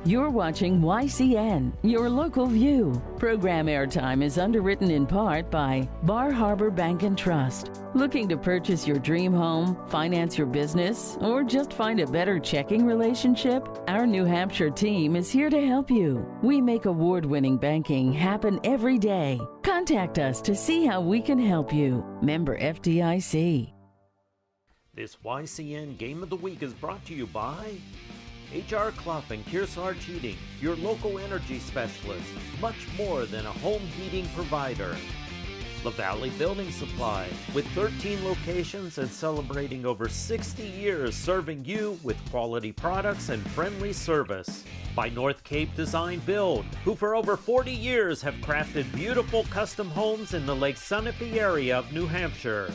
You're watching YCN, your local view. Program airtime is underwritten in part by Bar Harbor Bank and Trust. Looking to purchase your dream home, finance your business, or just find a better checking relationship? Our New Hampshire team is here to help you. We make award-winning banking happen every day. Contact us to see how we can help you. Member FDIC. This YCN Game of the Week is brought to you by H.R. Clough and Kearsarge Heating, your local energy specialist, much more than a home heating provider. La Valley Building Supply, with 13 locations and celebrating over 60 years serving you with quality products and friendly service. By North Cape Design Build, who for over 40 years have crafted beautiful custom homes in the Lake Sunapee area of New Hampshire.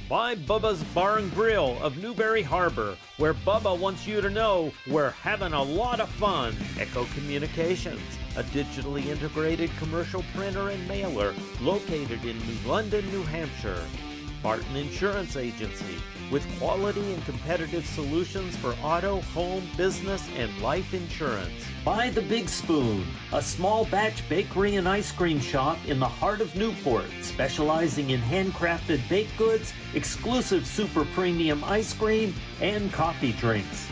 By Bubba's Bar and Grill of Newberry Harbor, where Bubba wants you to know we're having a lot of fun. Echo Communications, a digitally integrated commercial printer and mailer located in New London, New Hampshire. Barton Insurance Agency, with quality and competitive solutions for auto, home, business, and life insurance. By The Big Spoon, a small batch bakery and ice cream shop in the heart of Newport, specializing in handcrafted baked goods, exclusive super premium ice cream, and coffee drinks.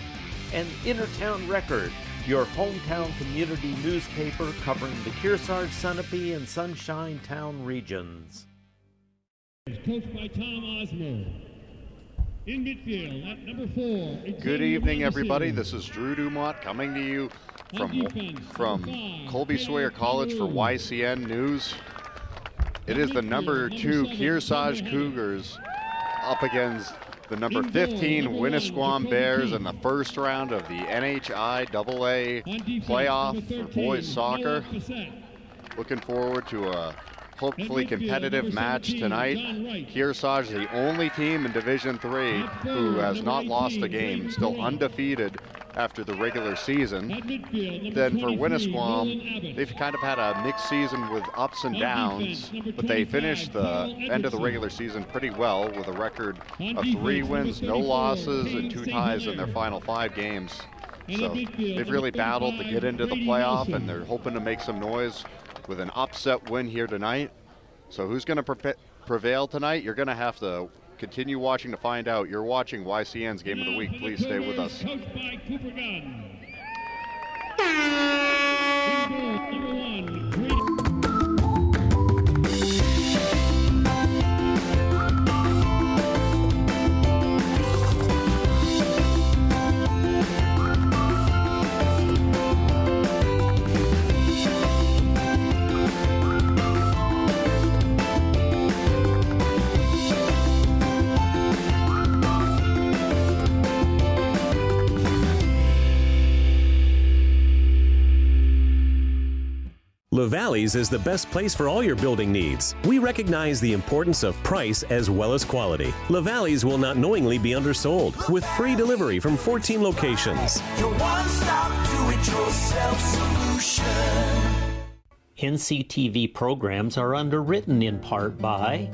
And Innertown Record, your hometown community newspaper covering the Kearsarge, Sunapee, and Sunshine Town regions. Coached by Tom Osmer. In midfield at number 4. Good evening, everybody. This is Drew Dumont coming to you from Colby-Sawyer College for YCN News. It is the number 2 Kearsarge Cougars up against the number 15 Winnisquam Bears in the first round of the NHI AA playoff for boys soccer. Looking forward to a hopefully competitive match tonight. Kearsarge, the only team in Division 3 who has not lost a game, still undefeated after the regular season. Then for Winnisquam, they've kind of had a mixed season with ups and downs, but they finished the end of the regular season pretty well with a record of 3 wins, no losses, and 2 ties in their final 5 games. So they've really battled to get into the playoff, and they're hoping to make some noise with an upset win here tonight. So who's going to prevail tonight? You're going to have to continue watching to find out. You're watching YCN's Game of the Week. Please stay with us. Coached by Cooper Gunn. Number 1. LaValleys is the best place for all your building needs. We recognize the importance of price as well as quality. LaValleys will not knowingly be undersold, with free delivery from 14 locations. Your one-stop do-it-yourself solution. NCTV programs are underwritten in part by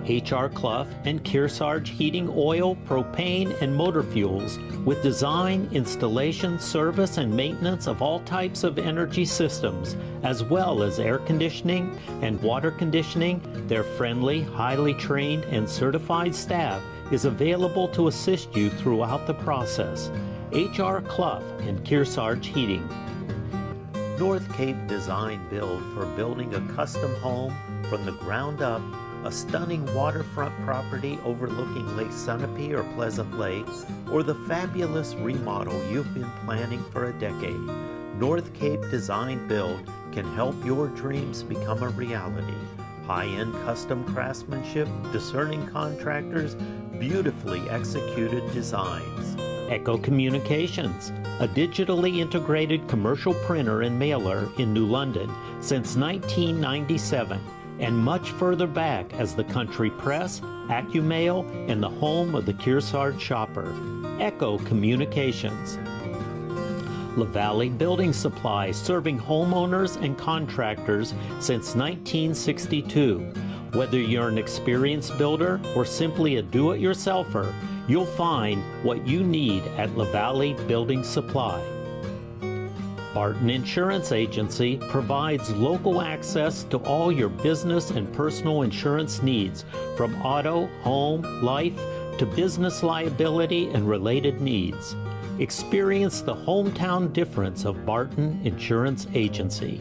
H.R. Clough and Kearsarge Heating Oil, Propane, and Motor Fuels, with design, installation, service, and maintenance of all types of energy systems, as well as air conditioning and water conditioning. Their friendly, highly trained, and certified staff is available to assist you throughout the process. H.R. Clough and Kearsarge Heating. North Cape Design Build, for building a custom home from the ground up, a stunning waterfront property overlooking Lake Sunapee or Pleasant Lake, or the fabulous remodel you've been planning for a decade. North Cape Design Build can help your dreams become a reality. High-end custom craftsmanship, discerning contractors, beautifully executed designs. Echo Communications, a digitally integrated commercial printer and mailer in New London since 1997, and much further back as the Country Press, AccuMail, and the home of the Kearsarge shopper. Echo Communications. La Valley Building Supply, serving homeowners and contractors since 1962. Whether you're an experienced builder or simply a do-it-yourselfer, you'll find what you need at La Valley Building Supply. Barton Insurance Agency provides local access to all your business and personal insurance needs, from auto, home, life, to business liability and related needs. Experience the hometown difference of Barton Insurance Agency.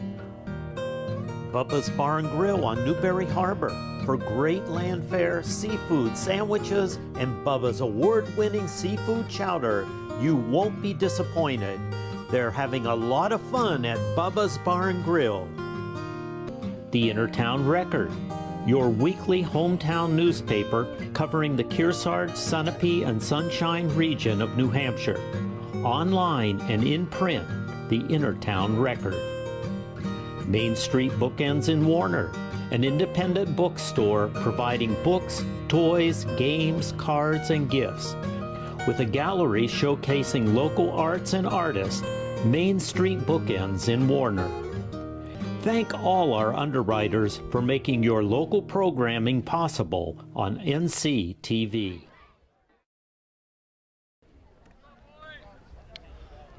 Bubba's Bar and Grill on Newberry Harbor for great land fare, seafood, sandwiches, and Bubba's award-winning seafood chowder. You won't be disappointed. They're having a lot of fun at Bubba's Bar and Grill. The Innertown Record, your weekly hometown newspaper covering the Kearsarge, Sunapee, and Sunshine region of New Hampshire. Online and in print, the Innertown Record. Main Street Bookends in Warner, an independent bookstore providing books, toys, games, cards, and gifts. With a gallery showcasing local arts and artists, Main Street Bookends in Warner. Thank all our underwriters for making your local programming possible on NCTV.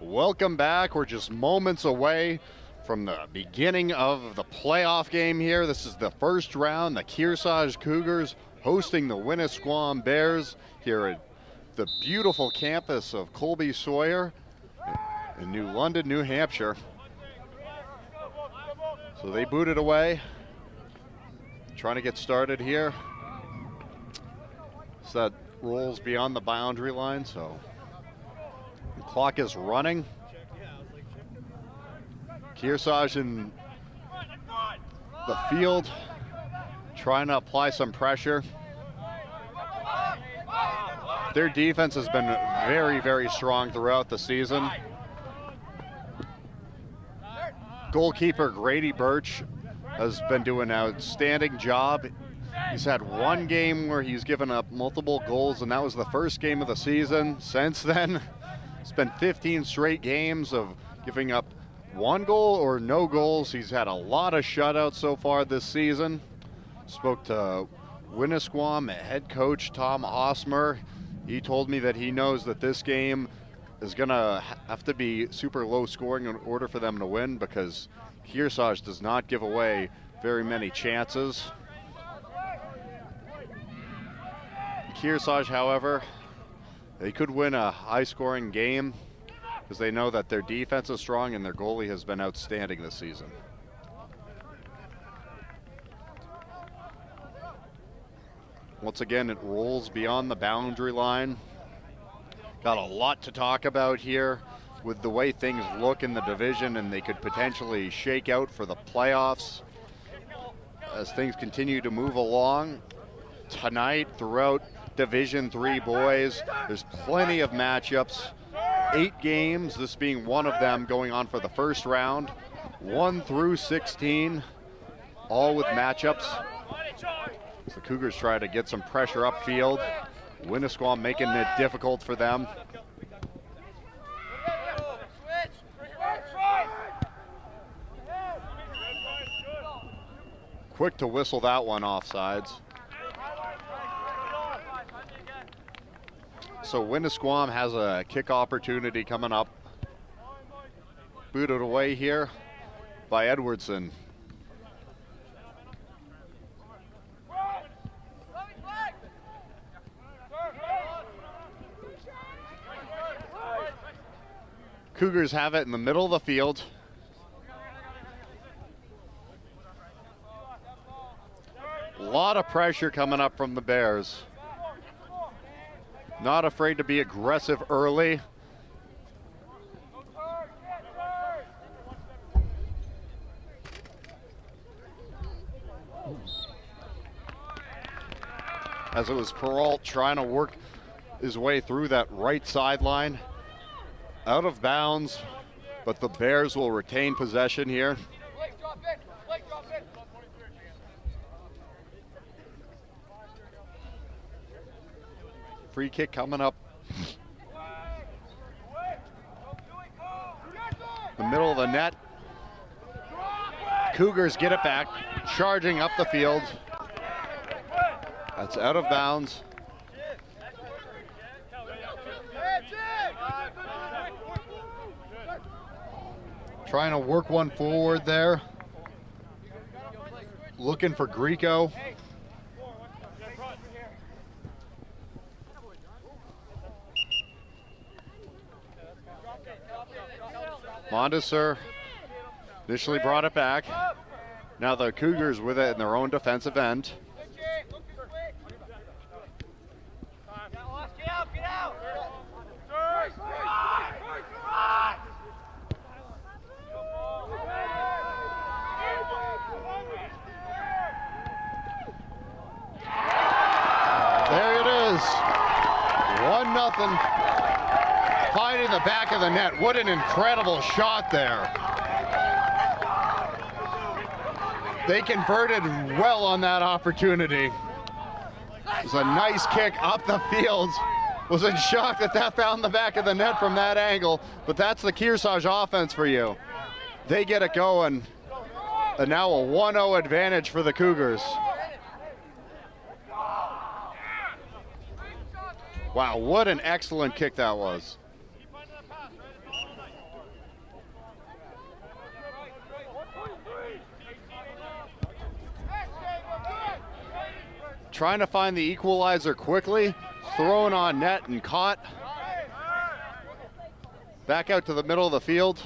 Welcome back. We're just moments away from the beginning of the playoff game here. This is the first round. The Kearsarge Cougars hosting the Winnisquam Bears here at the beautiful campus of Colby-Sawyer in New London, New Hampshire. So they boot it away. Trying to get started here. So that rolls beyond the boundary line, so the clock is running. Kearsarge in the field, trying to apply some pressure. Their defense has been very, very strong throughout the season. Goalkeeper Grady Birch has been doing an outstanding job. He's had one game where he's given up multiple goals, and that was the first game of the season. Since then, it's been 15 straight games of giving up one goal or no goals. He's had a lot of shutouts so far this season. Spoke to Winnisquam head coach Tom Osmer. He told me that he knows that this game is gonna have to be super low scoring in order for them to win, because Kearsarge does not give away very many chances. Kearsarge, however, they could win a high scoring game because they know that their defense is strong and their goalie has been outstanding this season. Once again, it rolls beyond the boundary line. Got a lot to talk about here with the way things look in the division, and they could potentially shake out for the playoffs as things continue to move along. Tonight, throughout Division III boys, there's plenty of matchups. 8 games, this being one of them, going on for the first round. 1 through 16, all with matchups. So the Cougars try to get some pressure upfield. Winnisquam making it difficult for them. Quick to whistle that one offsides. So Winnisquam has a kick opportunity coming up. Booted away here by Edwardson. Cougars have it in the middle of the field. A lot of pressure coming up from the Bears. Not afraid to be aggressive early. As it was Peralt trying to work his way through that right sideline. Out of bounds, but the Bears will retain possession here. Free kick coming up. The middle of the net. Cougars get it back, charging up the field. That's out of bounds. Trying to work one forward there. Looking for Grieco. Mondesir initially brought it back. Now the Cougars with it in their own defensive end. There it is. 1-0. Finding the back of the net. What an incredible shot there. They converted well on that opportunity. It was a nice kick up the field. Was in shock that that found the back of the net from that angle, but that's the Kearsarge offense for you. They get it going, and now a 1-0 advantage for the Cougars. Wow, what an excellent kick that was. Trying to find the equalizer quickly, thrown on net and caught. Back out to the middle of the field.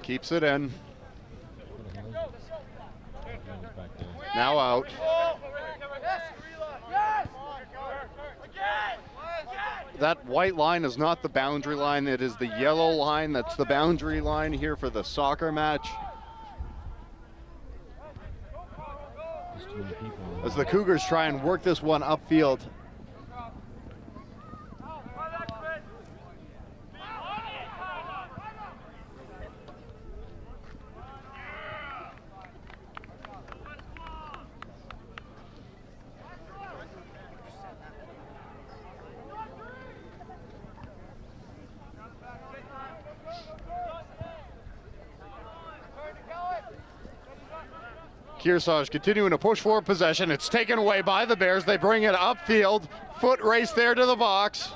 Keeps it in. Now out. That white line is not the boundary line. It is the yellow line. That's the boundary line here for the soccer match. As the Cougars try and work this one upfield. Kearsarge continuing to push forward possession. It's taken away by the Bears. They bring it upfield. Foot race there to the box.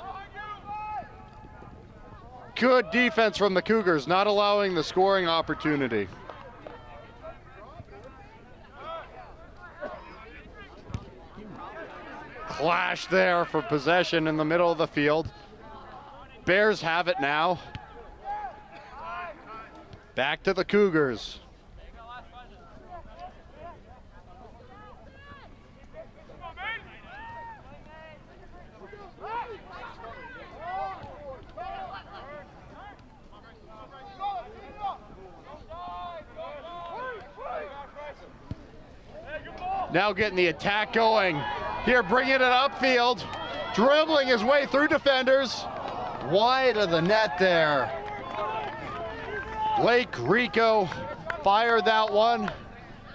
Good defense from the Cougars, not allowing the scoring opportunity. Clash there for possession in the middle of the field. Bears have it now. Back to the Cougars. Now getting the attack going. Here, bringing it upfield. Dribbling his way through defenders. Wide of the net there. Blake Grieco fired that one.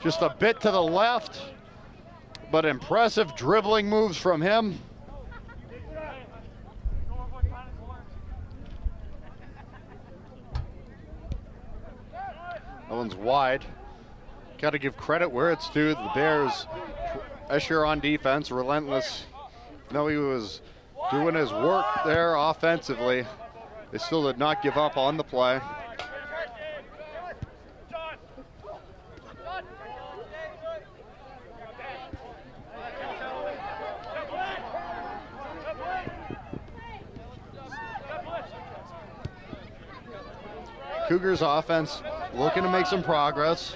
Just a bit to the left. But impressive dribbling moves from him. That one's wide. Got to give credit where it's due. The Bears, Escher on defense, relentless. No, he was doing his work there offensively. They still did not give up on the play. Cougars offense looking to make some progress.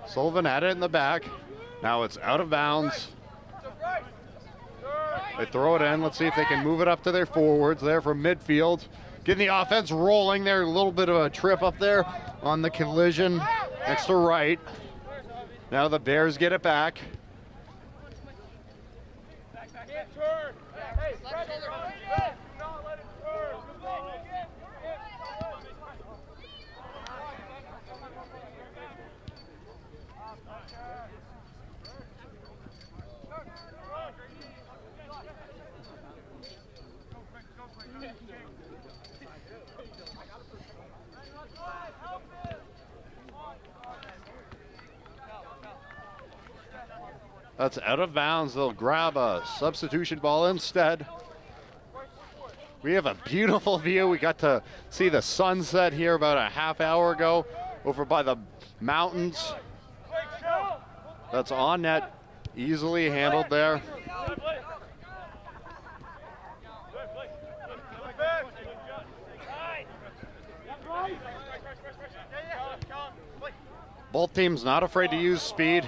Sullivan had it in the back. Now it's out of bounds. They throw it in. Let's see if they can move it up to their forwards there from midfield. Getting the offense rolling there. A little bit of a trip up there on the collision next to right. Now the Bears get it back. That's out of bounds. They'll grab a substitution ball instead. We have a beautiful view. We got to see the sunset here about a half hour ago over by the mountains. That's on net, easily handled there. Both teams not afraid to use speed.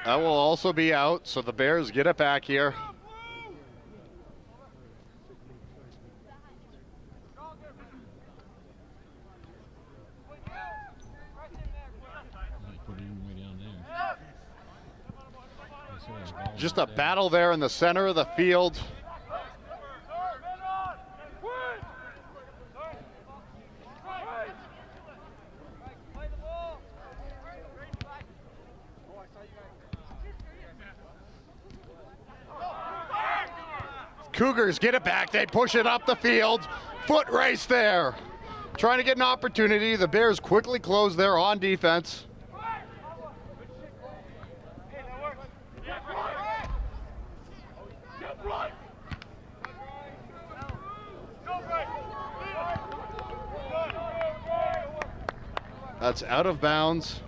That will also be out, so the Bears get it back here. Just a battle there in the center of the field. Cougars get it back. They push it up the field. Foot race there. Trying to get an opportunity. The Bears quickly close there on defense. That's out of bounds.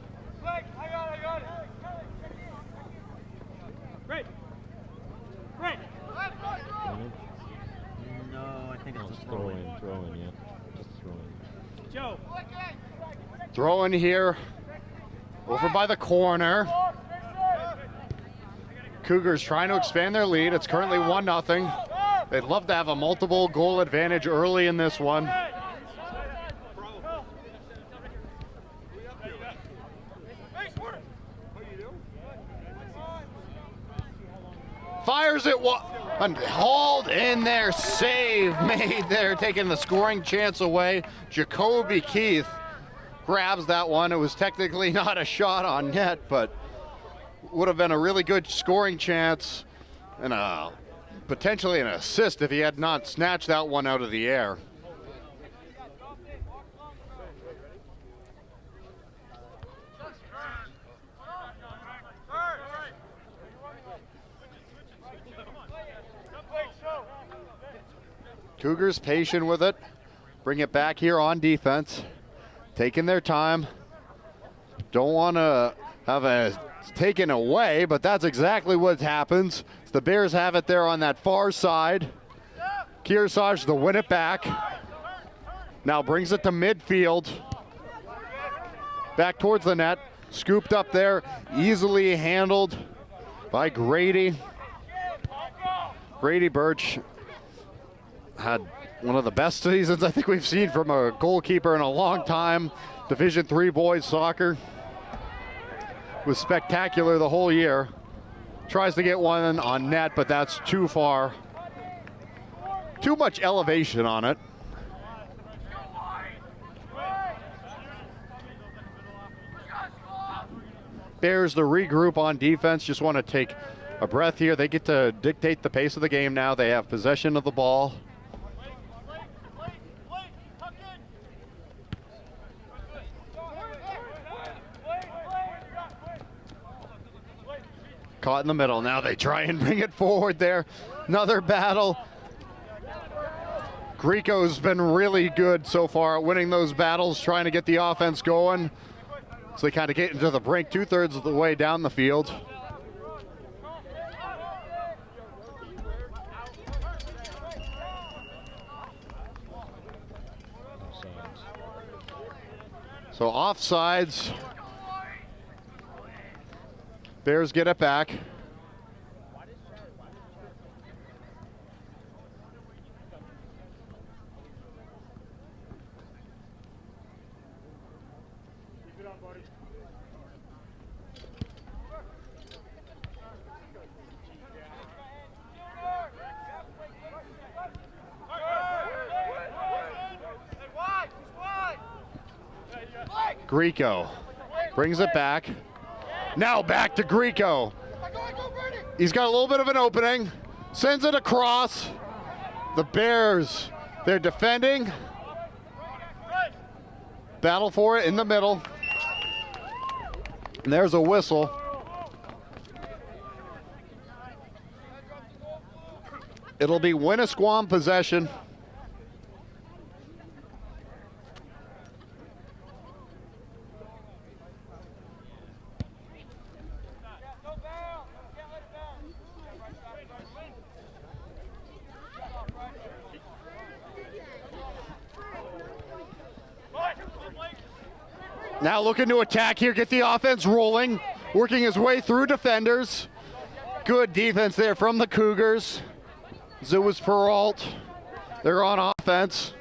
Throw in here, over by the corner. Cougars trying to expand their lead. It's currently 1-0. They'd love to have a multiple goal advantage early in this one. Fires it, and hauled in there, save made there, taking the scoring chance away. Jacoby Keith grabs that one. It was technically not a shot on net, but would have been a really good scoring chance and potentially an assist if he had not snatched that one out of the air. Cougars patient with it. Bring it back here on defense. Taking their time. Don't want to have it taken away, but that's exactly what happens. The Bears have it there on that far side. Kearsarge to win it back. Now brings it to midfield. Back towards the net. Scooped up there. Easily handled by Grady. Grady Birch had one of the best seasons I think we've seen from a goalkeeper in a long time. Division III boys soccer. Was spectacular the whole year. Tries to get one on net, but that's too far. Too much elevation on it. Bears to regroup on defense. Just want to take a breath here. They get to dictate the pace of the game now. They have possession of the ball. Caught in the middle. Now they try and bring it forward there. Another battle. Grieco's been really good so far at winning those battles, trying to get the offense going. So they kind of get into the brink 2/3 of the way down the field. So offsides. Bears get it back. Grieco brings it back. Now back to Grieco. He's got a little bit of an opening. Sends it across. The Bears, they're defending. Battle for it in the middle. And there's a whistle. It'll be Winnisquam possession. Now looking to attack here, get the offense rolling, working his way through defenders. Good defense there from the Cougars. Zuis Peralt, they're on offense.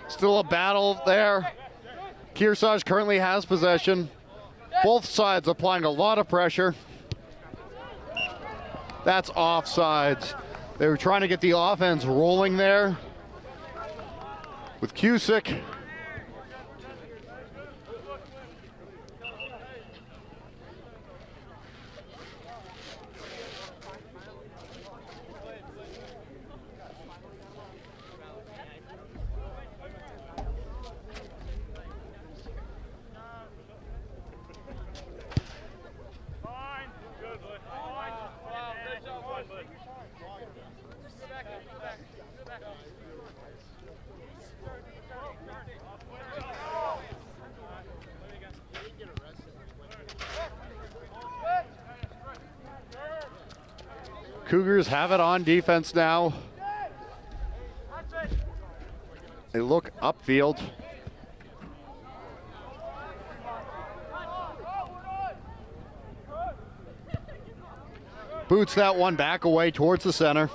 Still a battle there. Kearsarge currently has possession. Both sides applying a lot of pressure. That's offsides. They were trying to get the offense rolling there with Cusick. Cougars have it on defense now. They look upfield. Boots that one back away towards the center.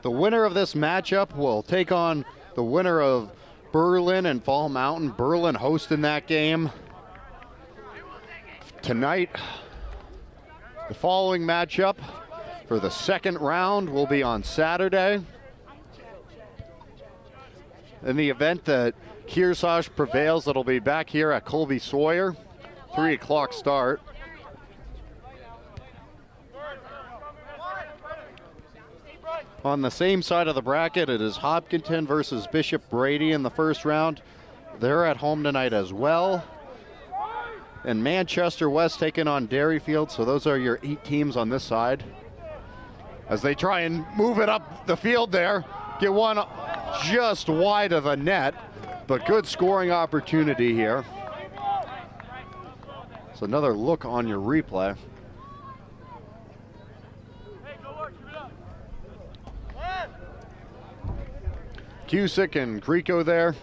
The winner of this matchup will take on the winner of Berlin and Fall Mountain. Berlin hosting that game tonight. The following matchup for the second round will be on Saturday. In the event that Kearsarge prevails, it'll be back here at Colby-Sawyer, 3 o'clock start. On the same side of the bracket, it is Hopkinton versus Bishop Brady in the first round. They're at home tonight as well. And Manchester West taking on Derryfield, so those are your 8 teams on this side. As they try and move it up the field there, get one just wide of the net, but good scoring opportunity here. So another look on your replay. Cusick and Grieco there.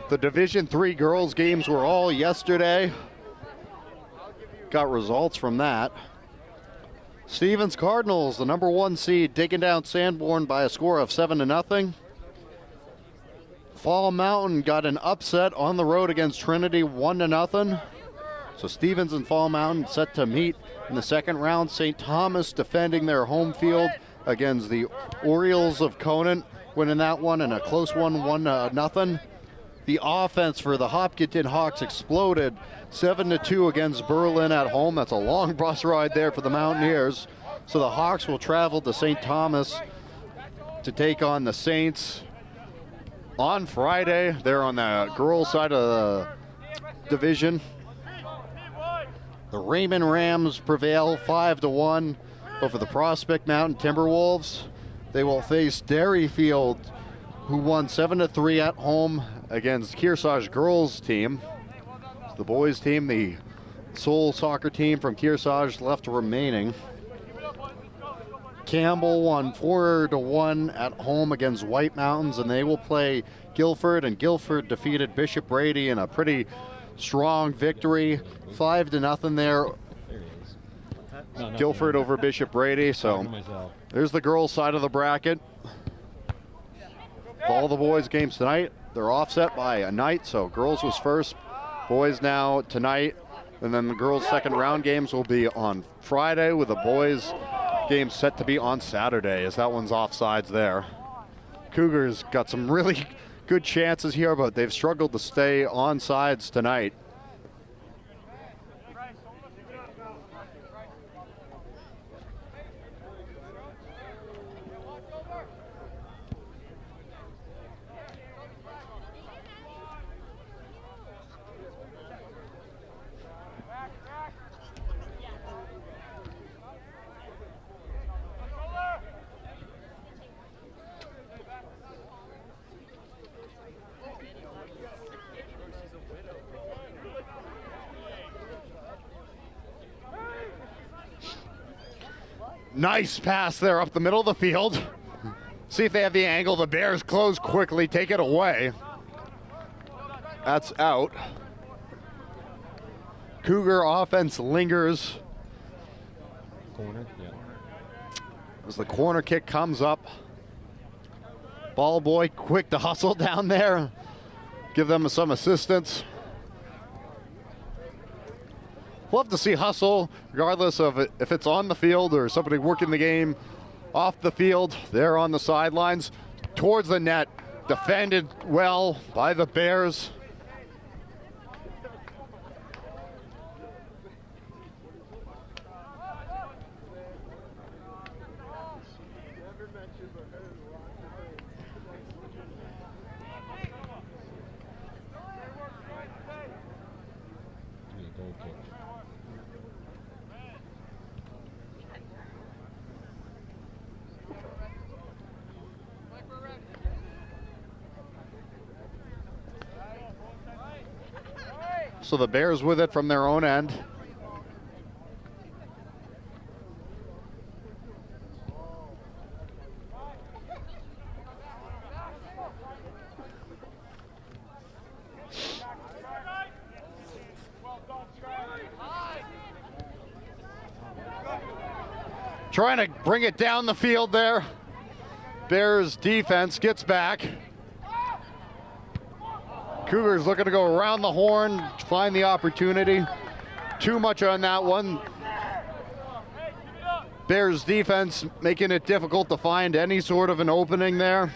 The Division III girls games were all yesterday. Got results from that. Stevens Cardinals, the number 1 seed, taking down Sanborn by a score of 7-0. Fall Mountain got an upset on the road against Trinity, 1-0. So Stevens and Fall Mountain set to meet in the second round. St. Thomas defending their home field against the Orioles of Conant, winning that one in a close one, 1-0. The offense for the Hopkinton Hawks exploded, 7-2 against Berlin at home. That's a long bus ride there for the Mountaineers. So the Hawks will travel to St. Thomas to take on the Saints on Friday. They're on the girls' side of the division. The Raymond Rams prevail 5-1 over the Prospect Mountain Timberwolves. They will face Derryfield, who won 7-3 at home against Kearsarge girls team. The boys team, the sole soccer team from Kearsarge left remaining. Campbell won 4-1 at home against White Mountains, and they will play Guilford, and Guilford defeated Bishop Brady in a pretty strong victory, 5-0 there. Guilford over Bishop Brady. So there's the girls' side of the bracket. All the boys' games tonight, they're offset by a night, so girls was first, Boys now tonight, and then the girls' second round games will be on Friday, with the boys' game set to be on Saturday, as that one's offsides there. Cougars got some really good chances here, but they've struggled to stay on sides tonight. Nice pass there up the middle of the field. See if they have the angle. The Bears close quickly, take it away. That's out. Cougar offense lingers. Corner, yeah. As the corner kick comes up. Ball boy quick to hustle down there. Give them some assistance. Love to see hustle, regardless of if it's on the field or somebody working the game off the field. They're on the sidelines, towards the net, defended well by the Bears. So the Bears with it from their own end. Trying to bring it down the field there. Bears defense gets back. Cougars looking to go around the horn, find the opportunity. Too much on that one. Bears defense making it difficult to find any sort of an opening there.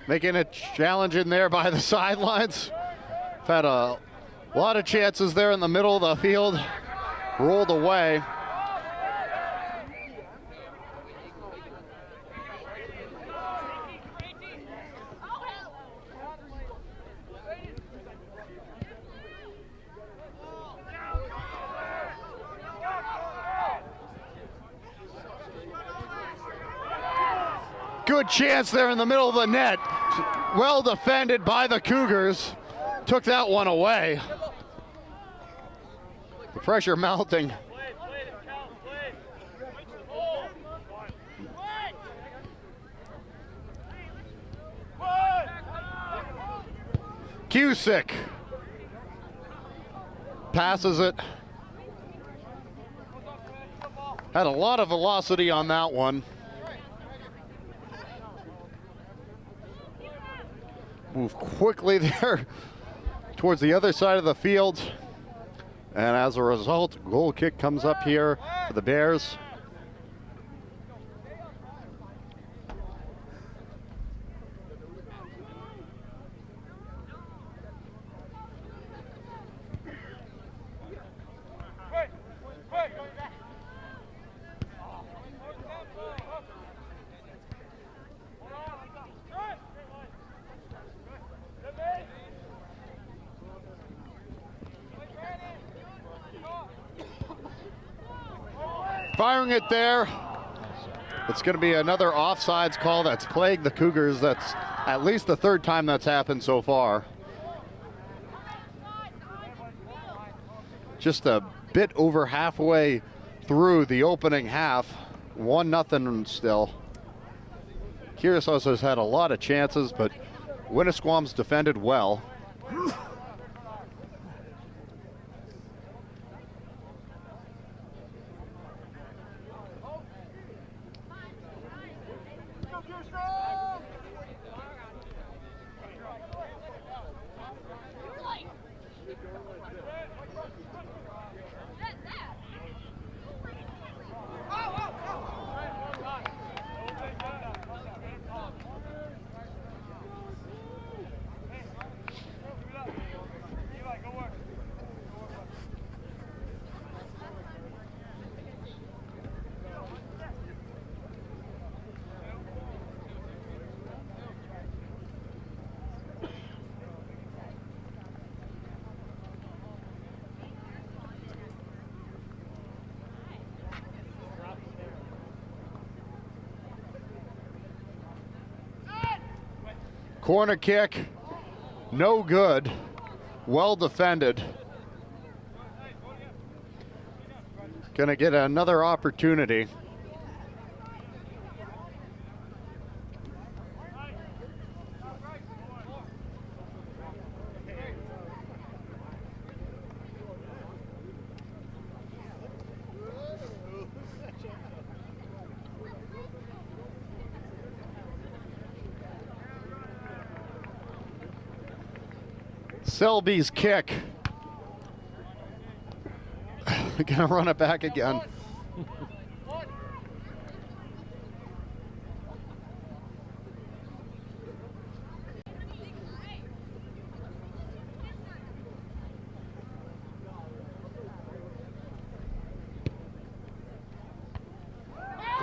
Making it challenging there by the sidelines. Had a lot of chances there in the middle of the field. Rolled away. Good chance there in the middle of the net. Well defended by the Cougars. Took that one away. The pressure mounting. Cusick passes it. Had a lot of velocity on that one. Move quickly there towards the other side of the field. And as a result, goal kick comes up here for the Bears. Firing it there. It's going to be another offsides call that's plagued the Cougars. That's at least the third time that's happened so far. Just a bit over halfway through the opening half, 1-0 still. Kearsarge has had a lot of chances, but Winnisquam's defended well. Corner kick, no good, well defended. Gonna get another opportunity. Selby's kick. Gonna run it back again. The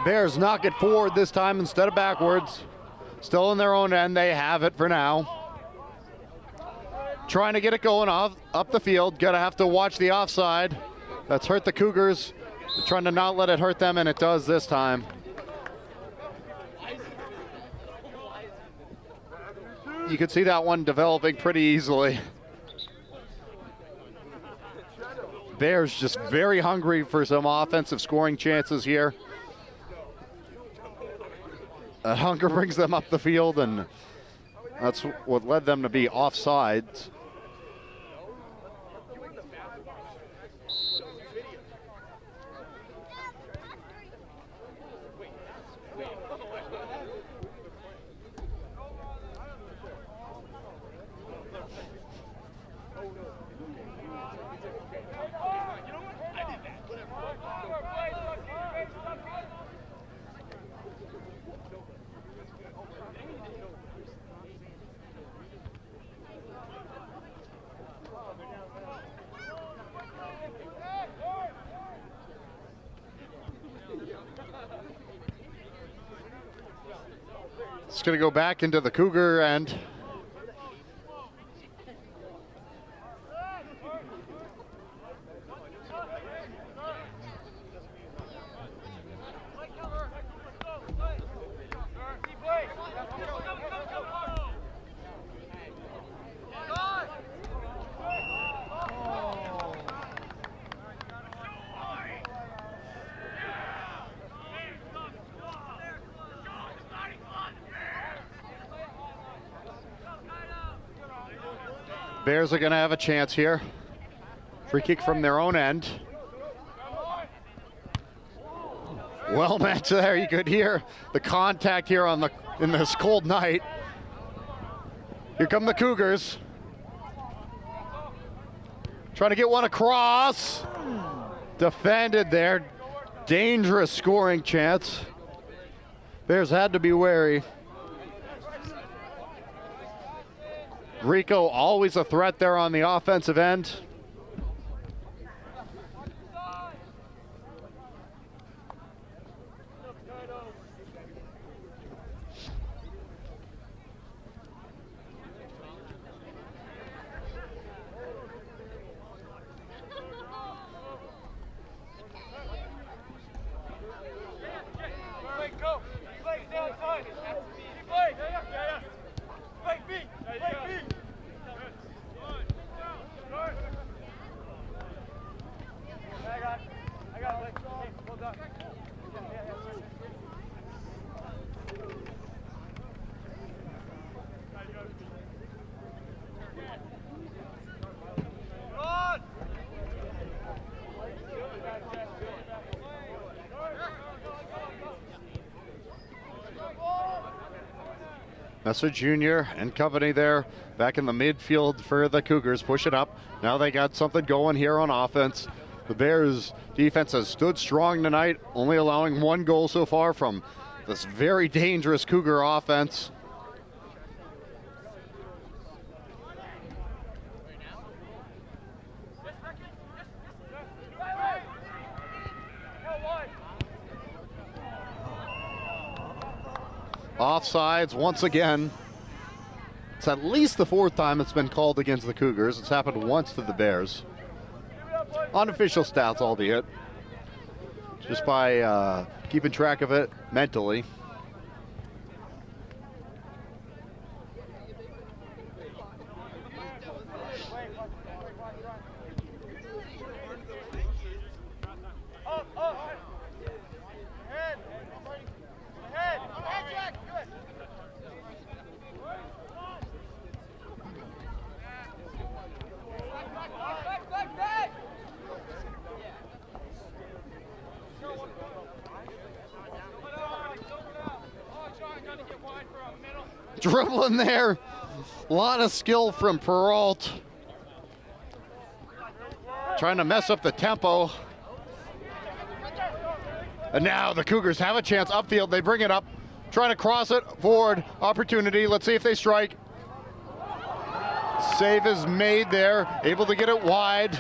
Bears knock it forward this time instead of backwards. Still in their own end, they have it for now. Trying to get it going up the field. Gonna have to watch the offside. That's hurt the Cougars. They're trying to not let it hurt them, and it does this time. You could see that one developing pretty easily. Bears just very hungry for some offensive scoring chances here. That hunger brings them up the field, and that's what led them to be offsides. It's going to go back into the Cougar end. Bears are going to have a chance here. Free kick from their own end. Well matched there. You could hear the contact here in this cold night. Here come the Cougars. Trying to get one across. Defended there. Dangerous scoring chance. Bears had to be wary. Rico always a threat there on the offensive end. Messer Jr. and company there back in the midfield for the Cougars. Push it up. Now they got something going here on offense. The Bears defense has stood strong tonight, only allowing 1 goal so far from this very dangerous Cougar offense. Offsides once again. It's at least the 4th time it's been called against the Cougars. It's happened once to the Bears. Unofficial stats, albeit. Just by keeping track of it mentally. Dribbling there. A lot of skill from Peralt. Trying to mess up the tempo. And now the Cougars have a chance upfield. They bring it up. Trying to cross it forward. Opportunity. Let's see if they strike. Save is made there. Able to get it wide.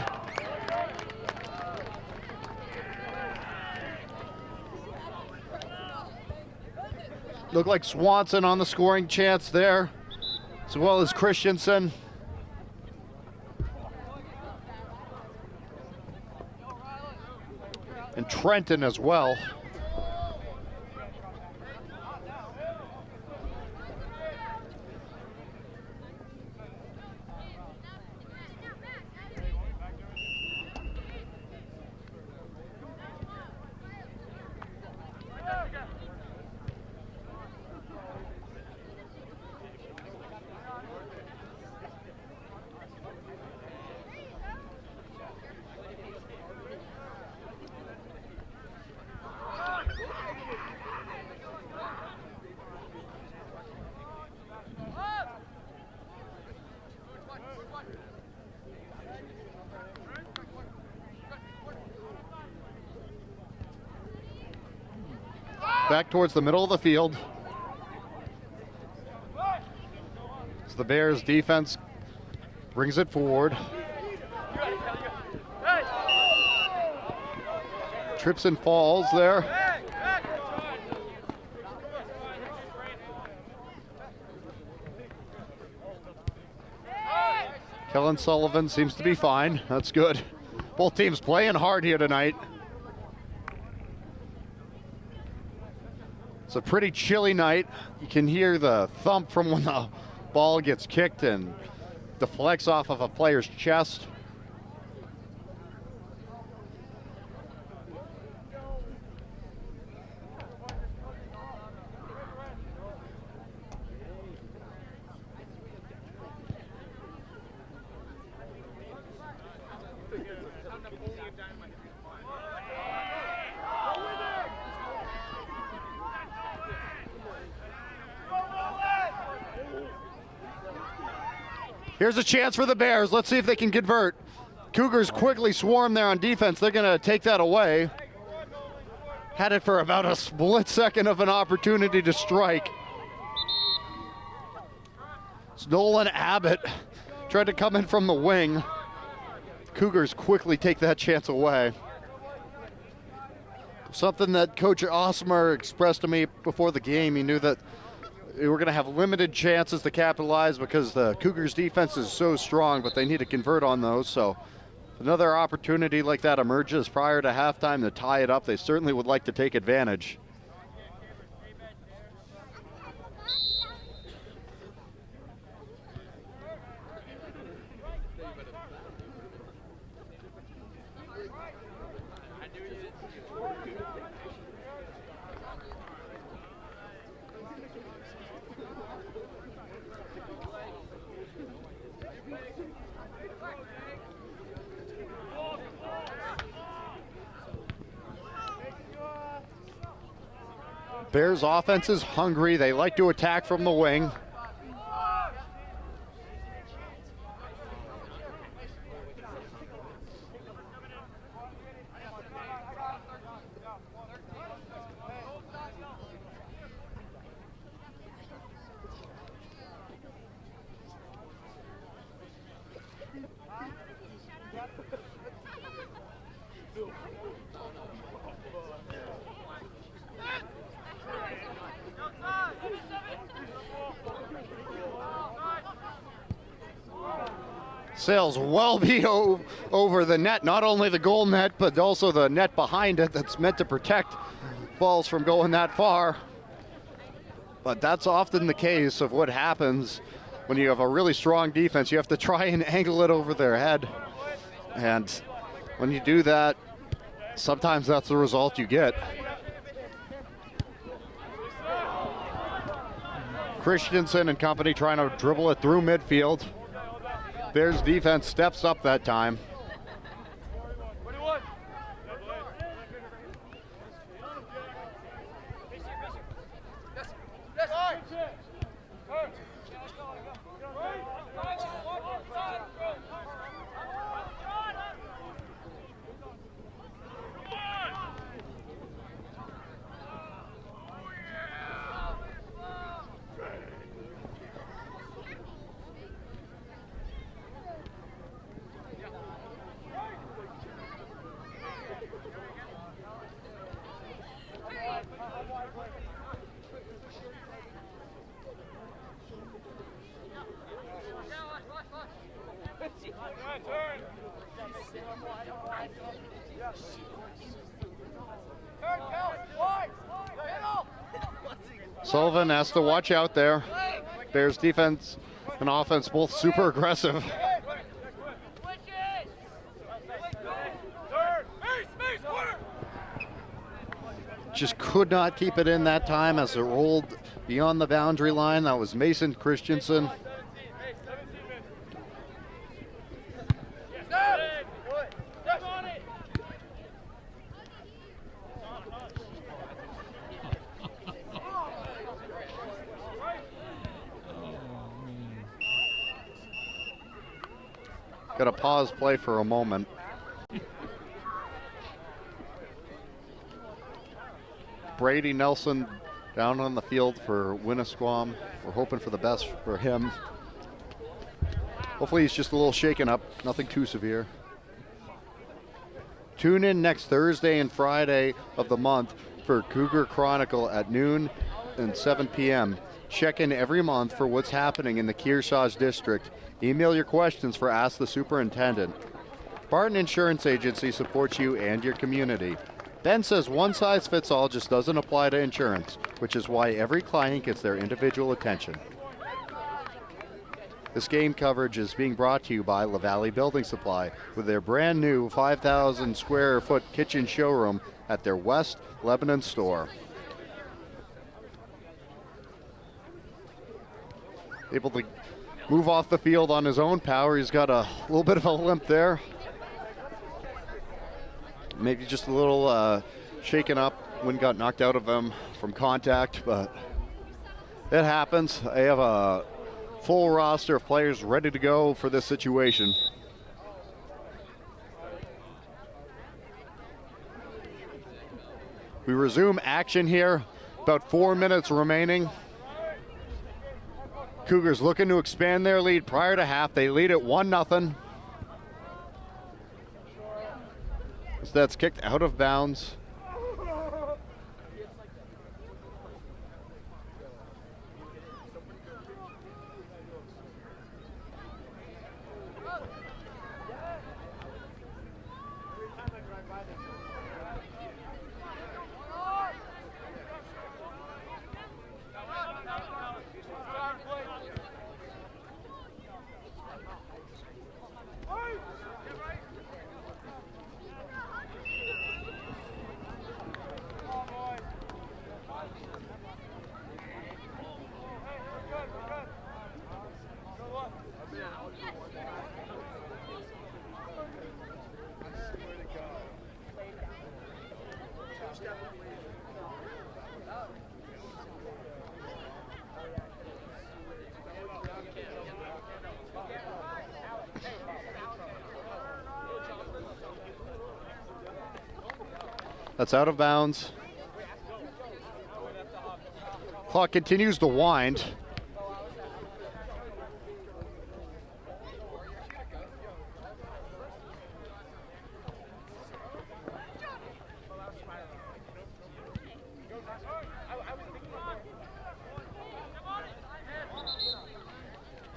Looked like Swanson on the scoring chance there, as well as Christensen. And Trenton as well. Back towards the middle of the field. So the Bears defense brings it forward. Trips and falls there. Kellen Sullivan seems to be fine. That's good. Both teams playing hard here tonight. It's a pretty chilly night. You can hear the thump from when the ball gets kicked and deflects off of a player's chest. Here's a chance for the Bears. Let's see if they can convert. Cougars quickly swarm there on defense. They're going to take that away. Had it for about a split second of an opportunity to strike. It's Nolan Abbott tried to come in from the wing. Cougars quickly take that chance away. Something that Coach Osmer expressed to me before the game. He knew that we're going to have limited chances to capitalize because the Cougars defense is so strong, but they need to convert on those. So another opportunity like that emerges prior to halftime to tie it up. They certainly would like to take advantage. Bears offense is hungry. They like to attack from the wing. Sails well over the net, not only the goal net, but also the net behind it that's meant to protect balls from going that far. But that's often the case of what happens when you have a really strong defense. You have to try and angle it over their head. And when you do that, sometimes that's the result you get. Christensen and company trying to dribble it through midfield. Bears defense steps up that time. Sullivan has to watch out there. Bears defense and offense both super aggressive. Just could not keep it in that time as it rolled beyond the boundary line. That was Mason Christensen. Got to pause play for a moment. Brady Nelson down on the field for Winnisquam. We're hoping for the best for him. Hopefully he's just a little shaken up, nothing too severe. Tune in next Thursday and Friday of the month for Cougar Chronicle at noon and 7 p.m. Check in every month for what's happening in the Kearsarge district. Email your questions for Ask the Superintendent. Barton Insurance Agency supports you and your community. Ben says one size fits all just doesn't apply to insurance, which is why every client gets their individual attention. This game coverage is being brought to you by LaValle Building Supply with their brand new 5,000 square foot kitchen showroom at their West Lebanon store. Able to move off the field on his own power. He's got a little bit of a limp there. Maybe just a little shaken up when got knocked out of him from contact, but it happens. I have a full roster of players ready to go for this situation. We resume action here. About 4 minutes remaining. Cougars looking to expand their lead prior to half. They lead at 1-0. That's kicked out of bounds. That's out of bounds. Clock continues to wind.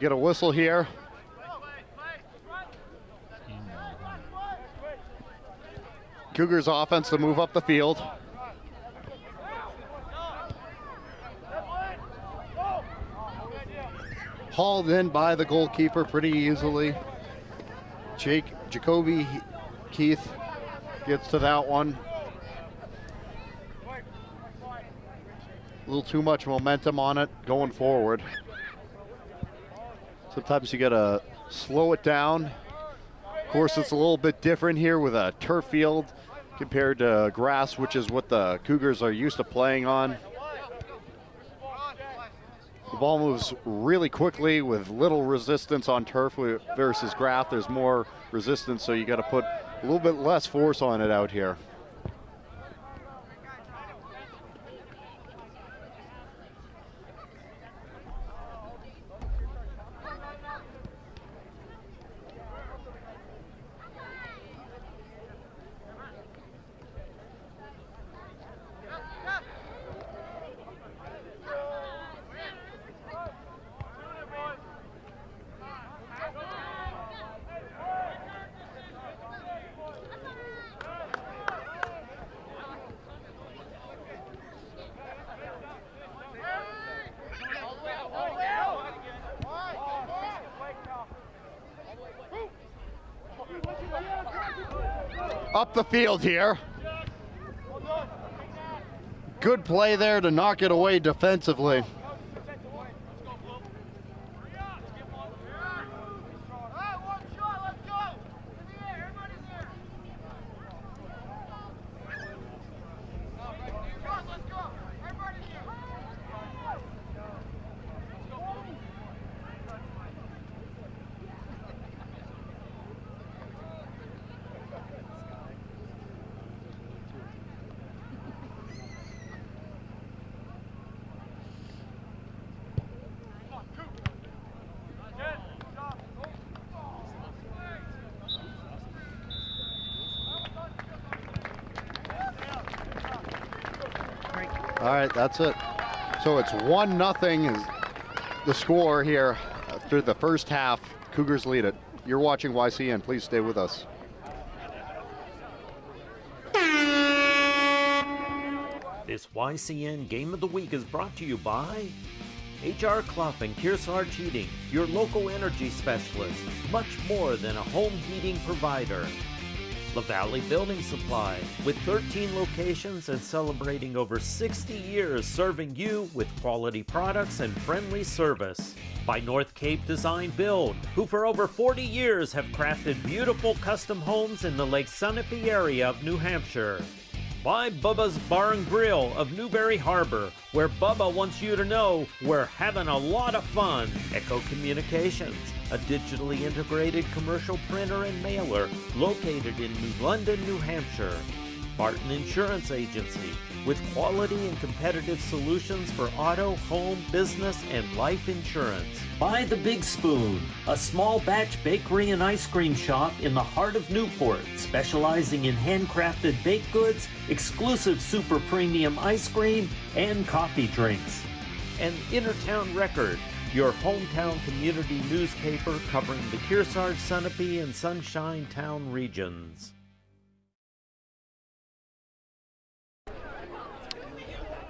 Get a whistle here. Cougars offense to move up the field. Hauled in by the goalkeeper pretty easily. Jacoby Keith gets to that one. A little too much momentum on it going forward. Sometimes you gotta slow it down. Of course, it's a little bit different here with a turf field compared to grass, which is what the Cougars are used to playing on. The ball moves really quickly with little resistance on turf versus grass. There's more resistance, so you got to put a little bit less force on it out here. Up the field here. Good play there to knock it away defensively. All right, that's it. So it's 1-0 is the score here through the first half. Cougars lead it. You're watching YCN. Please stay with us. This YCN Game of the Week is brought to you by HR Clough and Kearsarge Heating, your local energy specialist, much more than a home heating provider. La Valley Building Supply, with 13 locations and celebrating over 60 years serving you with quality products and friendly service. By North Cape Design Build, who for over 40 years have crafted beautiful custom homes in the Lake Sunapee area of New Hampshire. By Bubba's Bar and Grill of Newberry Harbor, where Bubba wants you to know we're having a lot of fun. Echo Communications, a digitally integrated commercial printer and mailer located in New London, New Hampshire. Barton Insurance Agency, with quality and competitive solutions for auto, home, business, and life insurance. By The Big Spoon, a small batch bakery and ice cream shop in the heart of Newport, specializing in handcrafted baked goods, exclusive super premium ice cream, and coffee drinks. And Innertown Record, your hometown community newspaper covering the Kearsarge, Sunapee, and Sunshine Town regions.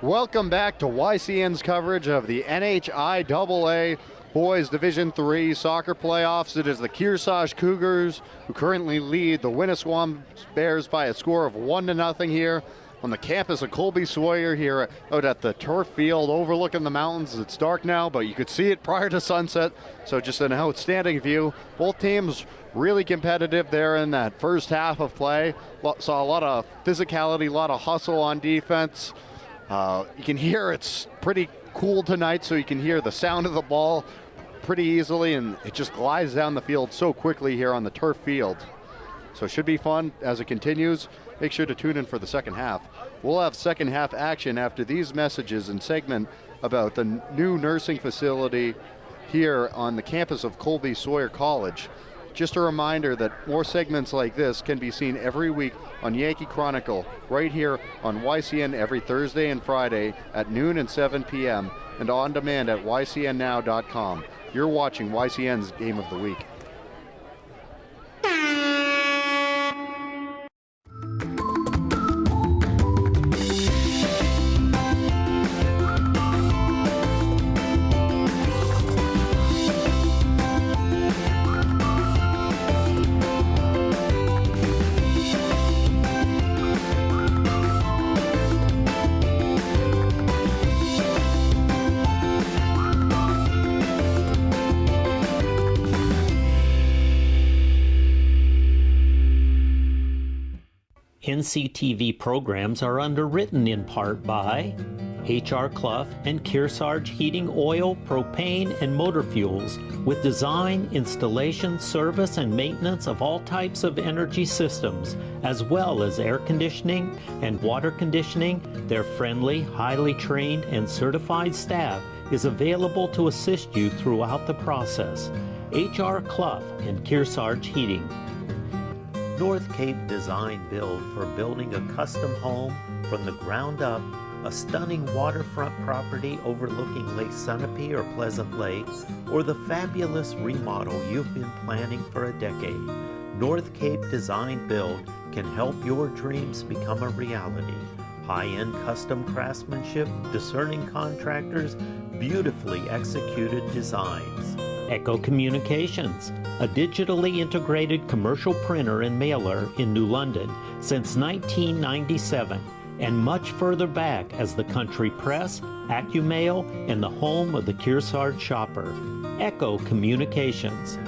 Welcome back to YCN's coverage of the NHIAA Boys Division III Soccer Playoffs. It is the Kearsarge Cougars who currently lead the Winnisquam Bears by a score of 1-0 here on the campus of Colby-Sawyer here out at the turf field overlooking the mountains. It's dark now, but you could see it prior to sunset, so just an outstanding view. Both teams really competitive there in that first half of play. Saw a lot of physicality, a lot of hustle on defense. You can hear it's pretty cool tonight, so you can hear the sound of the ball pretty easily, and it just glides down the field so quickly here on the turf field. So it should be fun as it continues. Make sure to tune in for the second half. We'll have second half action after these messages and segment about the new nursing facility here on the campus of Colby-Sawyer College. Just a reminder that more segments like this can be seen every week on Yankee Chronicle, right here on YCN every Thursday and Friday at noon and 7 p.m. and on demand at ycnnow.com. You're watching YCN's Game of the Week. NCTV programs are underwritten in part by H.R. Clough and Kearsarge Heating Oil, Propane, and Motor Fuels, with design, installation, service, and maintenance of all types of energy systems, as well as air conditioning and water conditioning. Their friendly, highly trained, and certified staff is available to assist you throughout the process. H.R. Clough and Kearsarge Heating. North Cape Design Build for building a custom home from the ground up, a stunning waterfront property overlooking Lake Sunapee or Pleasant Lake, or the fabulous remodel you've been planning for a decade. North Cape Design Build can help your dreams become a reality. High-end custom craftsmanship, discerning contractors, beautifully executed designs. Echo Communications, a digitally integrated commercial printer and mailer in New London since 1997, and much further back as the Country Press, AccuMail, and the home of the Kearsarge shopper. Echo Communications.